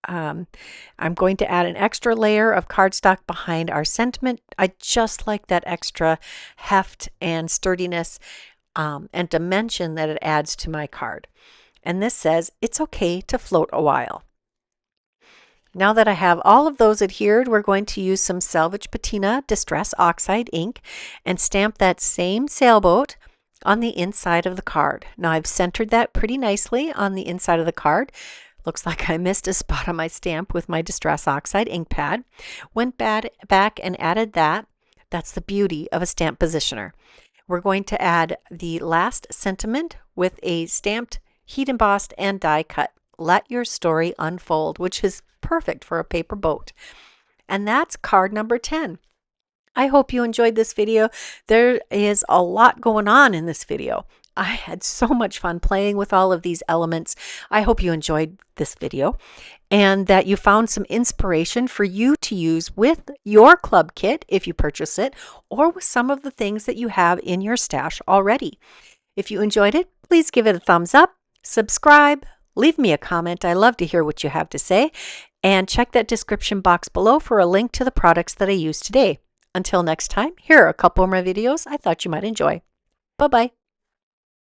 I'm going to add an extra layer of cardstock behind our sentiment. I just like that extra heft and sturdiness and dimension that it adds to my card. And this says, it's okay to float a while. Now that I have all of those adhered, we're going to use some Salvage Patina Distress Oxide ink and stamp that same sailboat on the inside of the card. Now I've centered that pretty nicely on the inside of the card. Looks like I missed a spot on my stamp with my Distress Oxide ink pad. Went back and added that. That's the beauty of a stamp positioner. We're going to add the last sentiment with a stamped, heat embossed, and die cut Let Your Story Unfold, which is perfect for a paper boat. And that's card number 10. I hope you enjoyed this video. There is a lot going on in this video. I had so much fun playing with all of these elements. I hope you enjoyed this video and that you found some inspiration for you to use with your club kit if you purchase it, or with some of the things that you have in your stash already. If you enjoyed it, please give it a thumbs up, subscribe, leave me a comment. I love to hear what you have to say, and check that description box below for a link to the products that I used today. Until next time, here are a couple more videos I thought you might enjoy. Bye-bye.